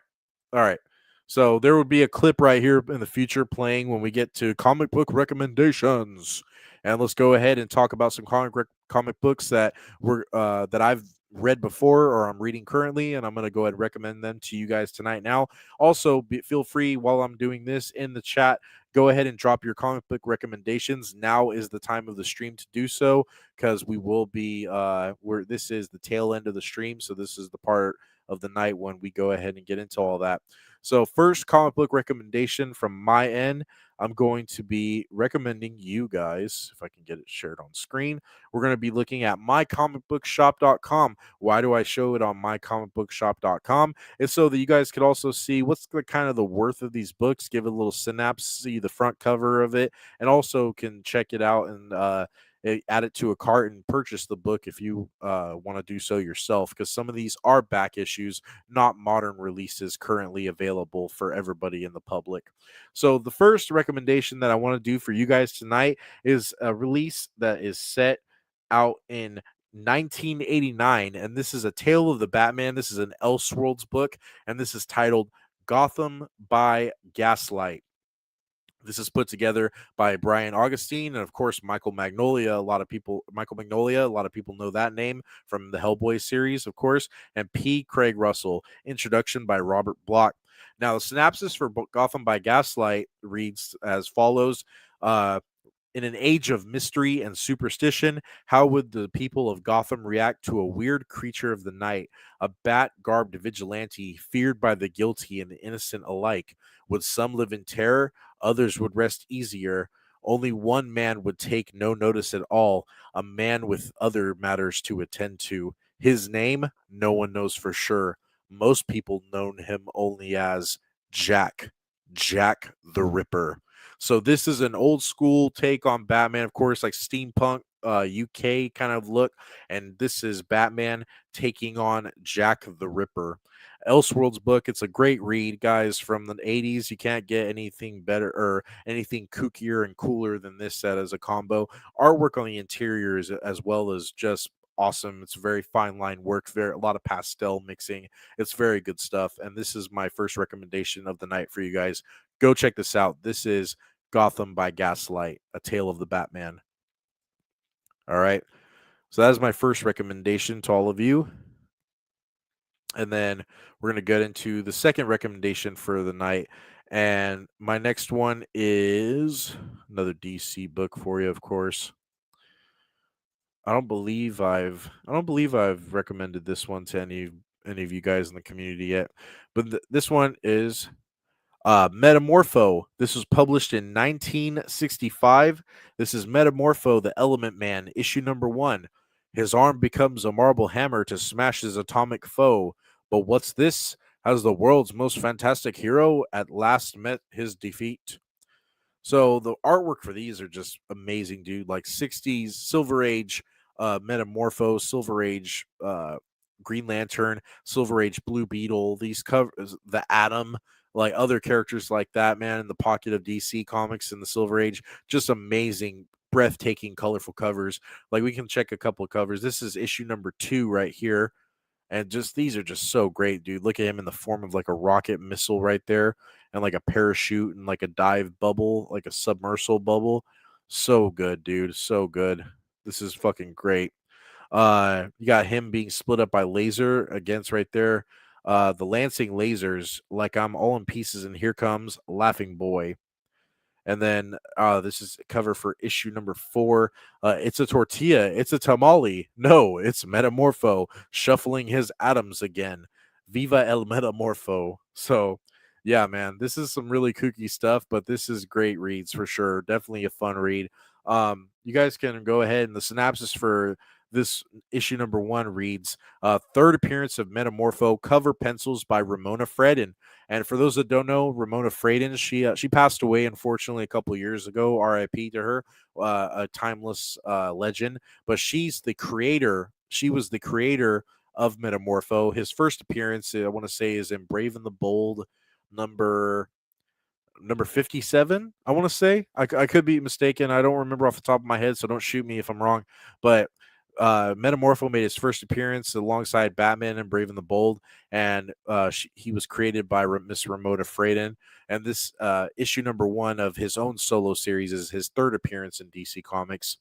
All right. So there would be a clip right here in the future playing when we get to comic book recommendations. And let's go ahead and talk about some comic books that I've read before or I'm reading currently, and I'm going to go ahead and recommend them to you guys tonight. Now, also feel free while I'm doing this in the chat, go ahead and drop your comic book recommendations. Now is the time of the stream to do so because we will be this is the tail end of the stream, so this is the part of the night when we go ahead and get into all that. So first comic book recommendation from my end, I'm going to be recommending you guys, if I can get it shared on screen, we're going to be looking at mycomicbookshop.com. Why do I show it on mycomicbookshop.com? It's so that you guys could also see what's the kind of the worth of these books, give it a little synapse, see the front cover of it, and also can check it out and add it to a cart and purchase the book if you want to do so yourself, because some of these are back issues, not modern releases currently available for everybody in the public. So the first recommendation that I want to do for you guys tonight is a release that is set out in 1989, and this is A Tale of the Batman. This is an Elseworlds book, and this is titled Gotham by Gaslight. This is put together by Brian Augustine and, of course, Michael Magnolia. Michael Magnolia, a lot of people know that name from the Hellboy series, of course, and P. Craig Russell. Introduction by Robert Bloch. Now, the synopsis for Gotham by Gaslight reads as follows. In an age of mystery and superstition, how would the people of Gotham react to a weird creature of the night, a bat-garbed vigilante feared by the guilty and the innocent alike? Would some live in terror? Others would rest easier. Only one man would take no notice at all, a man with other matters to attend to. His name, no one knows for sure. Most people know him only as Jack the Ripper. So this is an old school take on Batman, of course, like steampunk UK kind of look, and this is Batman taking on Jack the Ripper. Elseworlds book, it's a great read, guys, from the 80s. You can't get anything better or anything kookier and cooler than this set as a combo. Artwork on the interiors as well as just awesome. It's very fine line work, a lot of pastel mixing. It's very good stuff, and this is my first recommendation of the night for you guys. Go check this out. This is Gotham by Gaslight, A Tale of the Batman. All right. So that is my first recommendation to all of you. And then we're going to get into the second recommendation for the night. And my next one is another DC book for you, of course. I don't believe I've recommended this one to any of you guys in the community yet. But this one is Metamorpho. This was published in 1965. This is Metamorpho, the Element Man, issue number 1. His arm becomes a marble hammer to smash his atomic foe. But what's this? Has the world's most fantastic hero at last met his defeat? So the artwork for these are just amazing, dude. Like 60s Silver Age Metamorpho, Silver Age Green Lantern, Silver Age Blue Beetle, these covers, the Atom, like other characters like that, man, in the pocket of DC Comics in the Silver Age. Just amazing, breathtaking, colorful covers. Like we can check a couple of covers. This is issue number 2 right here. And just these are just so great, dude. Look at him in the form of like a rocket missile right there, and like a parachute and like a dive bubble, like a submersible bubble. So good, dude. So good. This is fucking great. You got him being split up by laser against right there. The lancing lasers, like I'm all in pieces, and here comes Laughing Boy. And then this is cover for issue number 4. It's a tortilla. It's a tamale. No, it's Metamorpho shuffling his atoms again. Viva el Metamorpho. So, yeah, man, this is some really kooky stuff, but this is great reads for sure. Definitely a fun read. You guys can go ahead, and the synopsis for this issue number 1 reads, third appearance of Metamorpho, cover pencils by Ramona Fredden. And for those that don't know, Ramona Fredden, she passed away, unfortunately, a couple years ago. R.I.P. to her, a timeless legend. But she's the creator. She was the creator of Metamorpho. His first appearance, I want to say, is in Brave and the Bold, number 57, I want to say. I could be mistaken. I don't remember off the top of my head, so don't shoot me if I'm wrong. But Metamorpho made his first appearance alongside Batman and Brave and the Bold, and he was created by Miss Ramona Fredden. And this issue number 1 of his own solo series is his third appearance in DC Comics.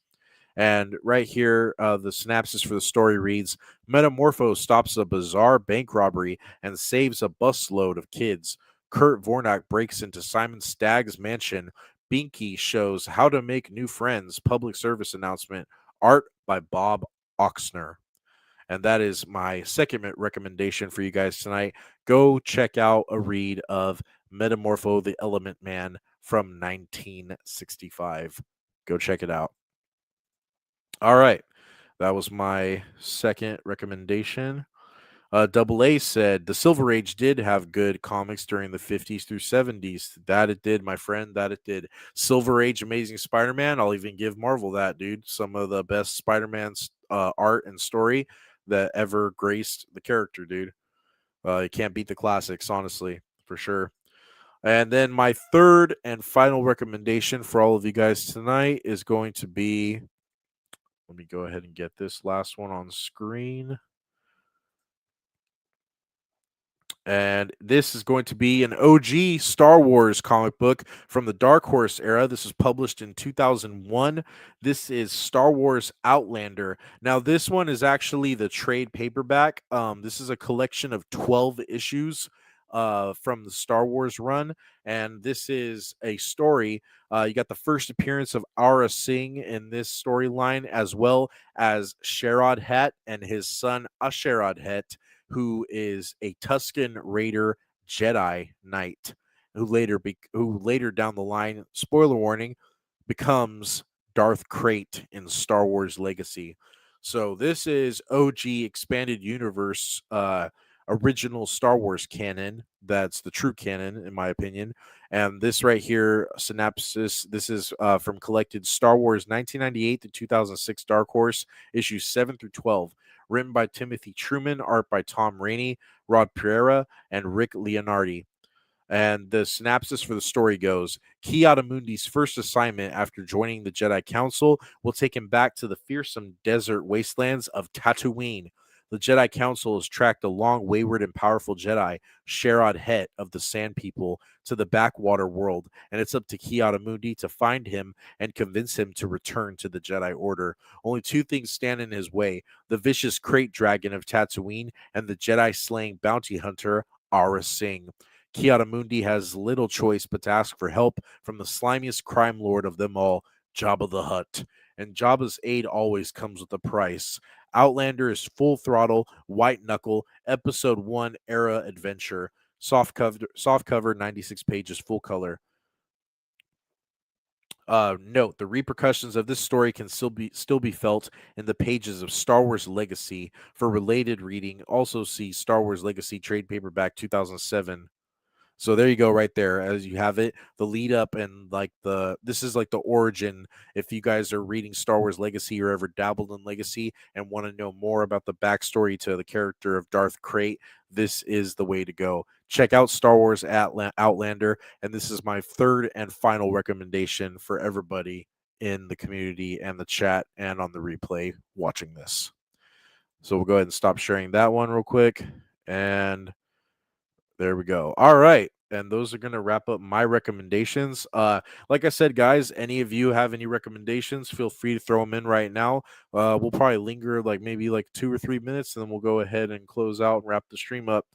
And right here, the synopsis for the story reads, Metamorpho stops a bizarre bank robbery and saves a busload of kids. Kurt Vornak breaks into Simon Stagg's mansion. Binky shows how to make new friends. Public service announcement. Art by Bob Oxner. And that is my second recommendation for you guys tonight. Go check out a read of Metamorpho, the Element Man from 1965. Go check it out. All right. That was my second recommendation. Double A said the Silver Age did have good comics during the 50s through 70s. That it did, my friend. That it did. Silver Age, Amazing Spider-Man. I'll even give Marvel that, dude. Some of the best Spider-Man's art and story that ever graced the character, dude. You can't beat the classics, honestly, for sure. And then my third and final recommendation for all of you guys tonight is going to be. Let me go ahead and get this last one on screen. And this is going to be an OG Star Wars comic book from the Dark Horse era. This was published in 2001. This is Star Wars Outlander. Now, this one is actually the trade paperback. This is a collection of 12 issues from the Star Wars run. And this is a story. You got the first appearance of Aura Singh in this storyline, as well as Sherrod Het and his son Asherod Het, who is a Tusken Raider Jedi Knight, who later down the line, spoiler warning, becomes Darth Krayt in Star Wars Legacy. So this is OG expanded universe, original Star Wars canon. That's the true canon, in my opinion. And this right here, synopsis. This is from collected Star Wars 1998 to 2006 Dark Horse issues 7 through 12. Written by Timothy Truman, art by Tom Rainey, Rod Pereira, and Rick Leonardi. And the synopsis for the story goes, Ki-Adi-Mundi's first assignment after joining the Jedi Council will take him back to the fearsome desert wastelands of Tatooine. The Jedi Council has tracked a long, wayward, and powerful Jedi, Sherrod Het of the Sand People, to the backwater world, and it's up to Ki-Adi-Mundi to find him and convince him to return to the Jedi Order. Only two things stand in his way, the vicious Krayt Dragon of Tatooine and the Jedi-slaying bounty hunter, Aura Singh. Ki-Adi-Mundi has little choice but to ask for help from the slimiest crime lord of them all, Jabba the Hutt. And Jabba's aid always comes with a price. Outlander is full throttle, white knuckle, episode 1 era adventure. Soft cover, 96 pages, full color. Note, the repercussions of this story can still be felt in the pages of Star Wars Legacy. For related reading, also see Star Wars Legacy trade paperback 2007. So there you go, right there, as you have it, the lead up and this is like the origin. If you guys are reading Star Wars Legacy or ever dabbled in Legacy and want to know more about the backstory to the character of Darth Krayt, this is the way to go. Check out Star Wars Outlander, and this is my third and final recommendation for everybody in the community and the chat and on the replay watching this. So we'll go ahead and stop sharing that one real quick, and there we go. All right. And those are going to wrap up my recommendations. Like I said, guys, any of you have any recommendations, feel free to throw them in right now. We'll probably linger maybe 2 or 3 minutes, and then we'll go ahead and close out and wrap the stream up.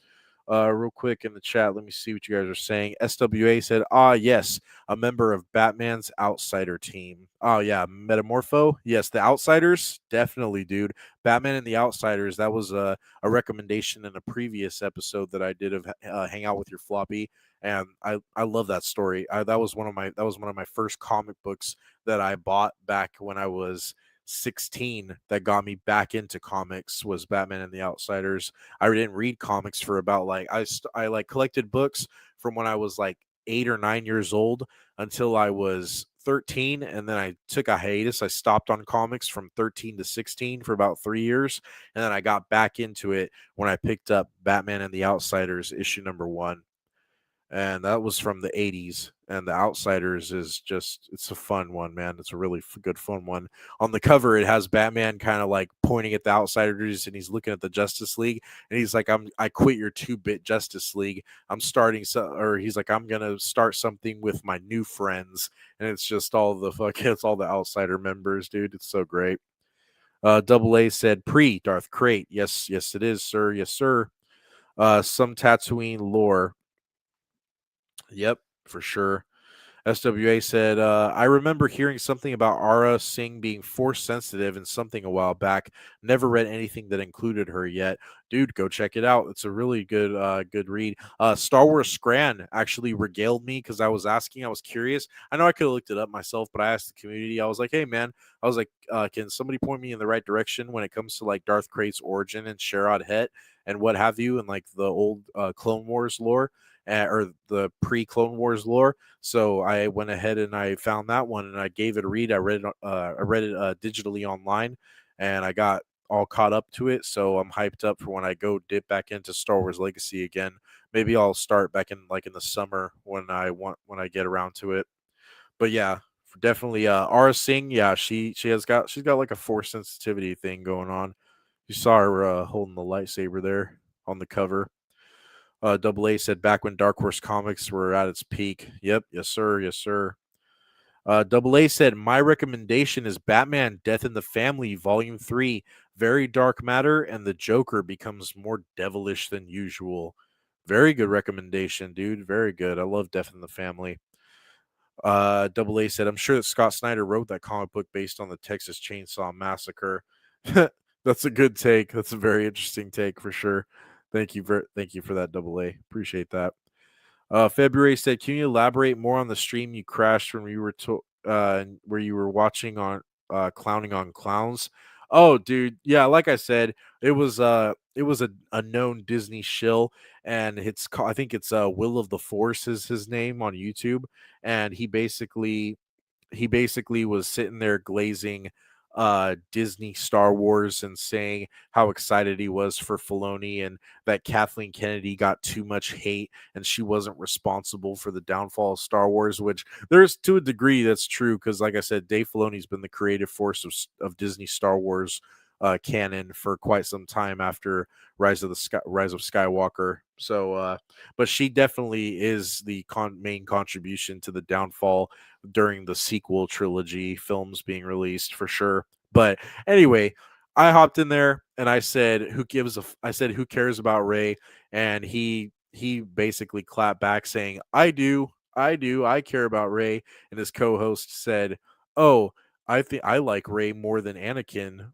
Real quick in the chat, let me see what you guys are saying. SWA said, yes, a member of Batman's Outsider team. Oh, yeah, Metamorpho. Yes, the Outsiders, definitely, dude. Batman and the Outsiders, that was a recommendation in a previous episode that I did of Hang Out with Your Floppy, and I love that story. That was one of my first comic books that I bought back when I was 16 that got me back into comics was Batman and the Outsiders. I didn't read comics for about I collected books from when I was 8 or 9 years old until I was 13, and then I took a hiatus. I stopped on comics from 13 to 16 for about 3 years, and then I got back into it when I picked up Batman and the Outsiders issue number 1. And that was from the 80s. And the Outsiders is it's a fun one, man. It's a really good fun one. On the cover, it has Batman kind of pointing at the Outsiders, and he's looking at the Justice League, and he's like, I quit your 2-bit Justice League. He's like, I'm gonna start something with my new friends, and it's just it's all the Outsider members, dude. It's so great. Double A said pre-Darth Krayt. Yes, it is, sir. Yes, sir. Some Tatooine lore. Yep, for sure. SWA said, I remember hearing something about Ara Singh being force sensitive and something a while back. Never read anything that included her yet. Dude, go check it out. It's a really good read. Star Wars Scran actually regaled me because I was asking, I was curious. I know I could have looked it up myself, but I asked the community. I was like, hey man, I was like, can somebody point me in the right direction when it comes to like Darth Crate's origin and Sherrod Het and what have you, and like the old Clone Wars lore, or the pre-Clone Wars lore. So I went ahead and I found that one and I gave it a read. I read it digitally online, and I got all caught up to it. So I'm hyped up for when I go dip back into Star Wars Legacy again. Maybe I'll start back in like in the summer when I get around to it. But yeah, definitely Ara Singh, yeah, she's got like a force sensitivity thing going on. You saw her holding the lightsaber there on the cover. Double A said back when Dark Horse Comics were at its peak. Yep, yes sir, yes sir. Double A said my recommendation is Batman: Death in the Family, Volume 3. Very dark matter, and the Joker becomes more devilish than usual. Very good recommendation, dude. Very good. I love Death in the Family. Double A said, I'm sure that Scott Snyder wrote that comic book based on the Texas Chainsaw Massacre. That's a good take. That's a very interesting take for sure. Thank you for that, Double A. Appreciate that. February said, can you elaborate more on the stream you crashed when you were where you were watching on clowning on clowns? Oh, dude, yeah, like I said, it was a known Disney shill, and I think it's Will of the Force is his name on YouTube, and he basically was sitting there glazing Disney Star Wars and saying how excited he was for Filoni and that Kathleen Kennedy got too much hate and she wasn't responsible for the downfall of Star Wars, which there's to a degree that's true because, like I said, Dave Filoni's been the creative force of Disney Star Wars canon for quite some time after Rise of Skywalker. So, but she definitely is the main contribution to the downfall during the sequel trilogy films being released for sure. But anyway, I hopped in there and I said, I said, who cares about Ray? And he basically clapped back saying, I care about Ray. And his co-host said, oh, I think I like Ray more than Anakin.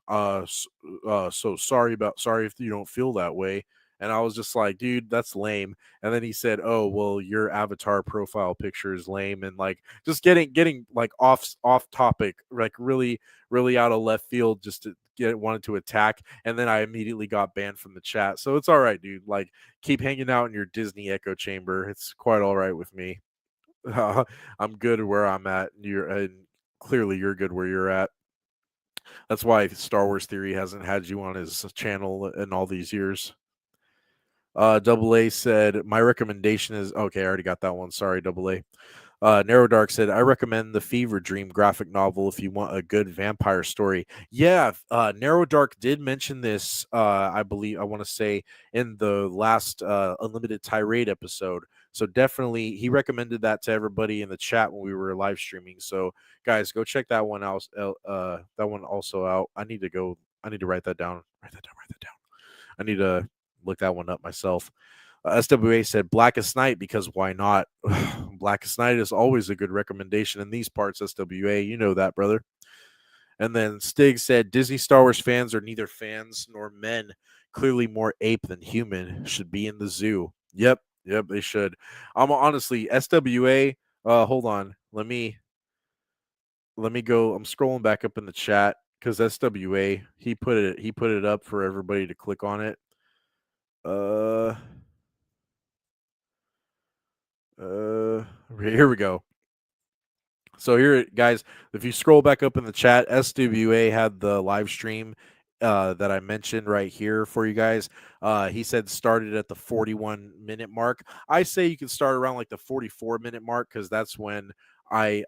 So sorry if you don't feel that way. And I was just like, dude, that's lame. And then he said, oh, well, your avatar profile picture is lame, and like just getting like off topic, like really out of left field, just to wanted to attack. And then I immediately got banned from the chat. So it's all right, dude. Like keep hanging out in your Disney echo chamber. It's quite all right with me. I'm good where I'm at. And clearly you're good where you're at. That's why Star Wars Theory hasn't had you on his channel in all these years. Double A said, my recommendation is okay. I already got that one. Sorry, Double A. Narrow Dark said, I recommend the Fever Dream graphic novel if you want a good vampire story. Yeah, Narrow Dark did mention this, I believe, I want to say, in the last Unlimited Tirade episode. So definitely, he recommended that to everybody in the chat when we were live streaming. So guys, go check that one out. That one also out. I need to write that down. Write that down. I need to look that one up myself. SWA said Blackest Night because why not? Blackest Night is always a good recommendation in these parts, SWA. You know that, brother. And then Stig said Disney Star Wars fans are neither fans nor men. Clearly more ape than human. Should be in the zoo. Yep, they should. I'm honestly SWA. Hold on. Let me go. I'm scrolling back up in the chat because SWA he put it up for everybody to click on it. Here we go. So here, guys, if you scroll back up in the chat, SWA had the live stream that I mentioned right here for you guys. He said started at the 41-minute mark. I say you can start around like the 44-minute mark because that's when I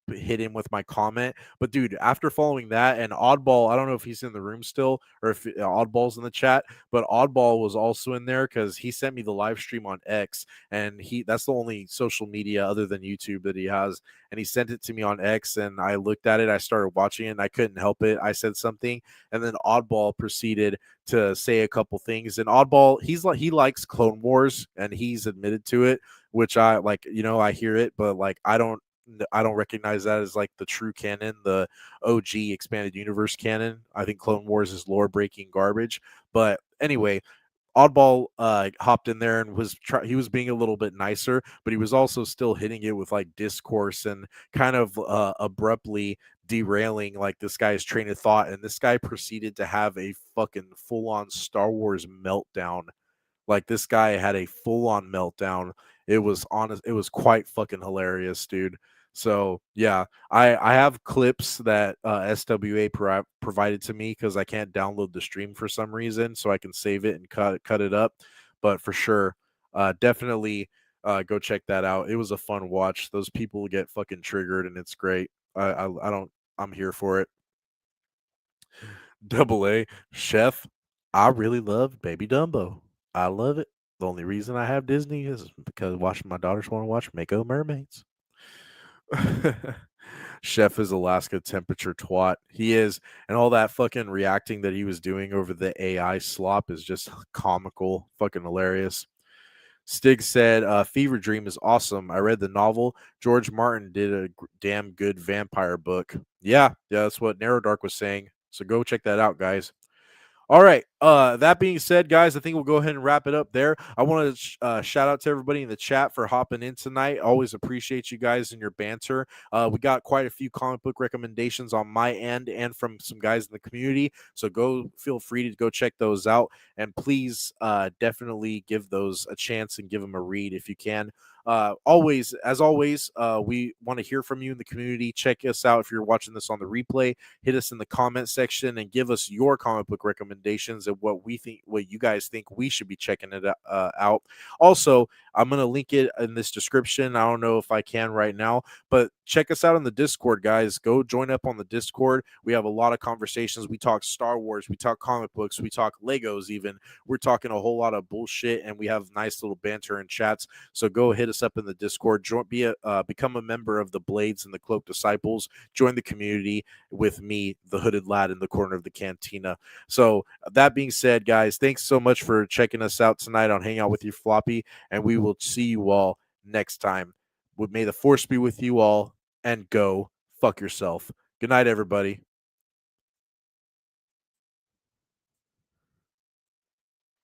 hit him with my comment. But dude, after following that, and Oddball, I don't know if he's in the room still or if Oddball's in the chat, but Oddball was also in there because he sent me the live stream on X, and that's the only social media other than YouTube that he has, and he sent it to me on X, and I looked at it, I started watching it, and I couldn't help it. I said something, and then Oddball proceeded to say a couple things. And Oddball, he likes Clone Wars, and he's admitted to it, which I like. I hear it, but like I don't I don't recognize that as like the true canon, the OG expanded universe canon. I think Clone Wars is lore breaking garbage. But anyway, Oddball hopped in there and he was being a little bit nicer, but he was also still hitting it with like discourse and kind of abruptly derailing like this guy's train of thought. And this guy proceeded to have a fucking full on Star Wars meltdown. Like this guy had a full on meltdown. It was honest. It was quite fucking hilarious, dude. So yeah, I have clips that SWA provided to me because I can't download the stream for some reason, so I can save it and cut it up. But for sure, definitely go check that out. It was a fun watch. Those people get fucking triggered, and it's great. I don't. I'm here for it. Double A Chef. I really love Baby Dumbo. I love it. The only reason I have Disney is because watching my daughters want to watch Mako Mermaids. Chef is Alaska temperature twat. He is, and all that fucking reacting that he was doing over the AI slop is just comical, fucking hilarious. Stig said, Fever Dream is awesome. I read the novel. George Martin did a damn good vampire book. Yeah, that's what Narrow Dark was saying. So go check that out, guys. All right. That being said, guys, I think we'll go ahead and wrap it up there. I want to shout out to everybody in the chat for hopping in tonight. Always appreciate you guys and your banter. We got quite a few comic book recommendations on my end and from some guys in the community. So feel free to go check those out. And please definitely give those a chance and give them a read if you can. As always, we want to hear from you in the community. Check us out if you're watching this on the replay. Hit us in the comment section and give us your comic book recommendations and what you guys think we should be checking it out. Also, I'm going to link it in this description. I don't know if I can right now, but check us out on the Discord, guys. Go join up on the Discord. We have a lot of conversations. We talk Star Wars, we talk comic books, we talk Legos even. We're talking a whole lot of bullshit, and we have nice little banter and chats. So go hit us up in the Discord. Become a member of the Blades and the Cloak Disciples. Join the community with me, the hooded lad in the corner of the cantina. So that being said, guys, thanks so much for checking us out tonight on Hang Out with You Floppy, and we will see you all next time. May the force be with you all, and go fuck yourself. Good night, everybody.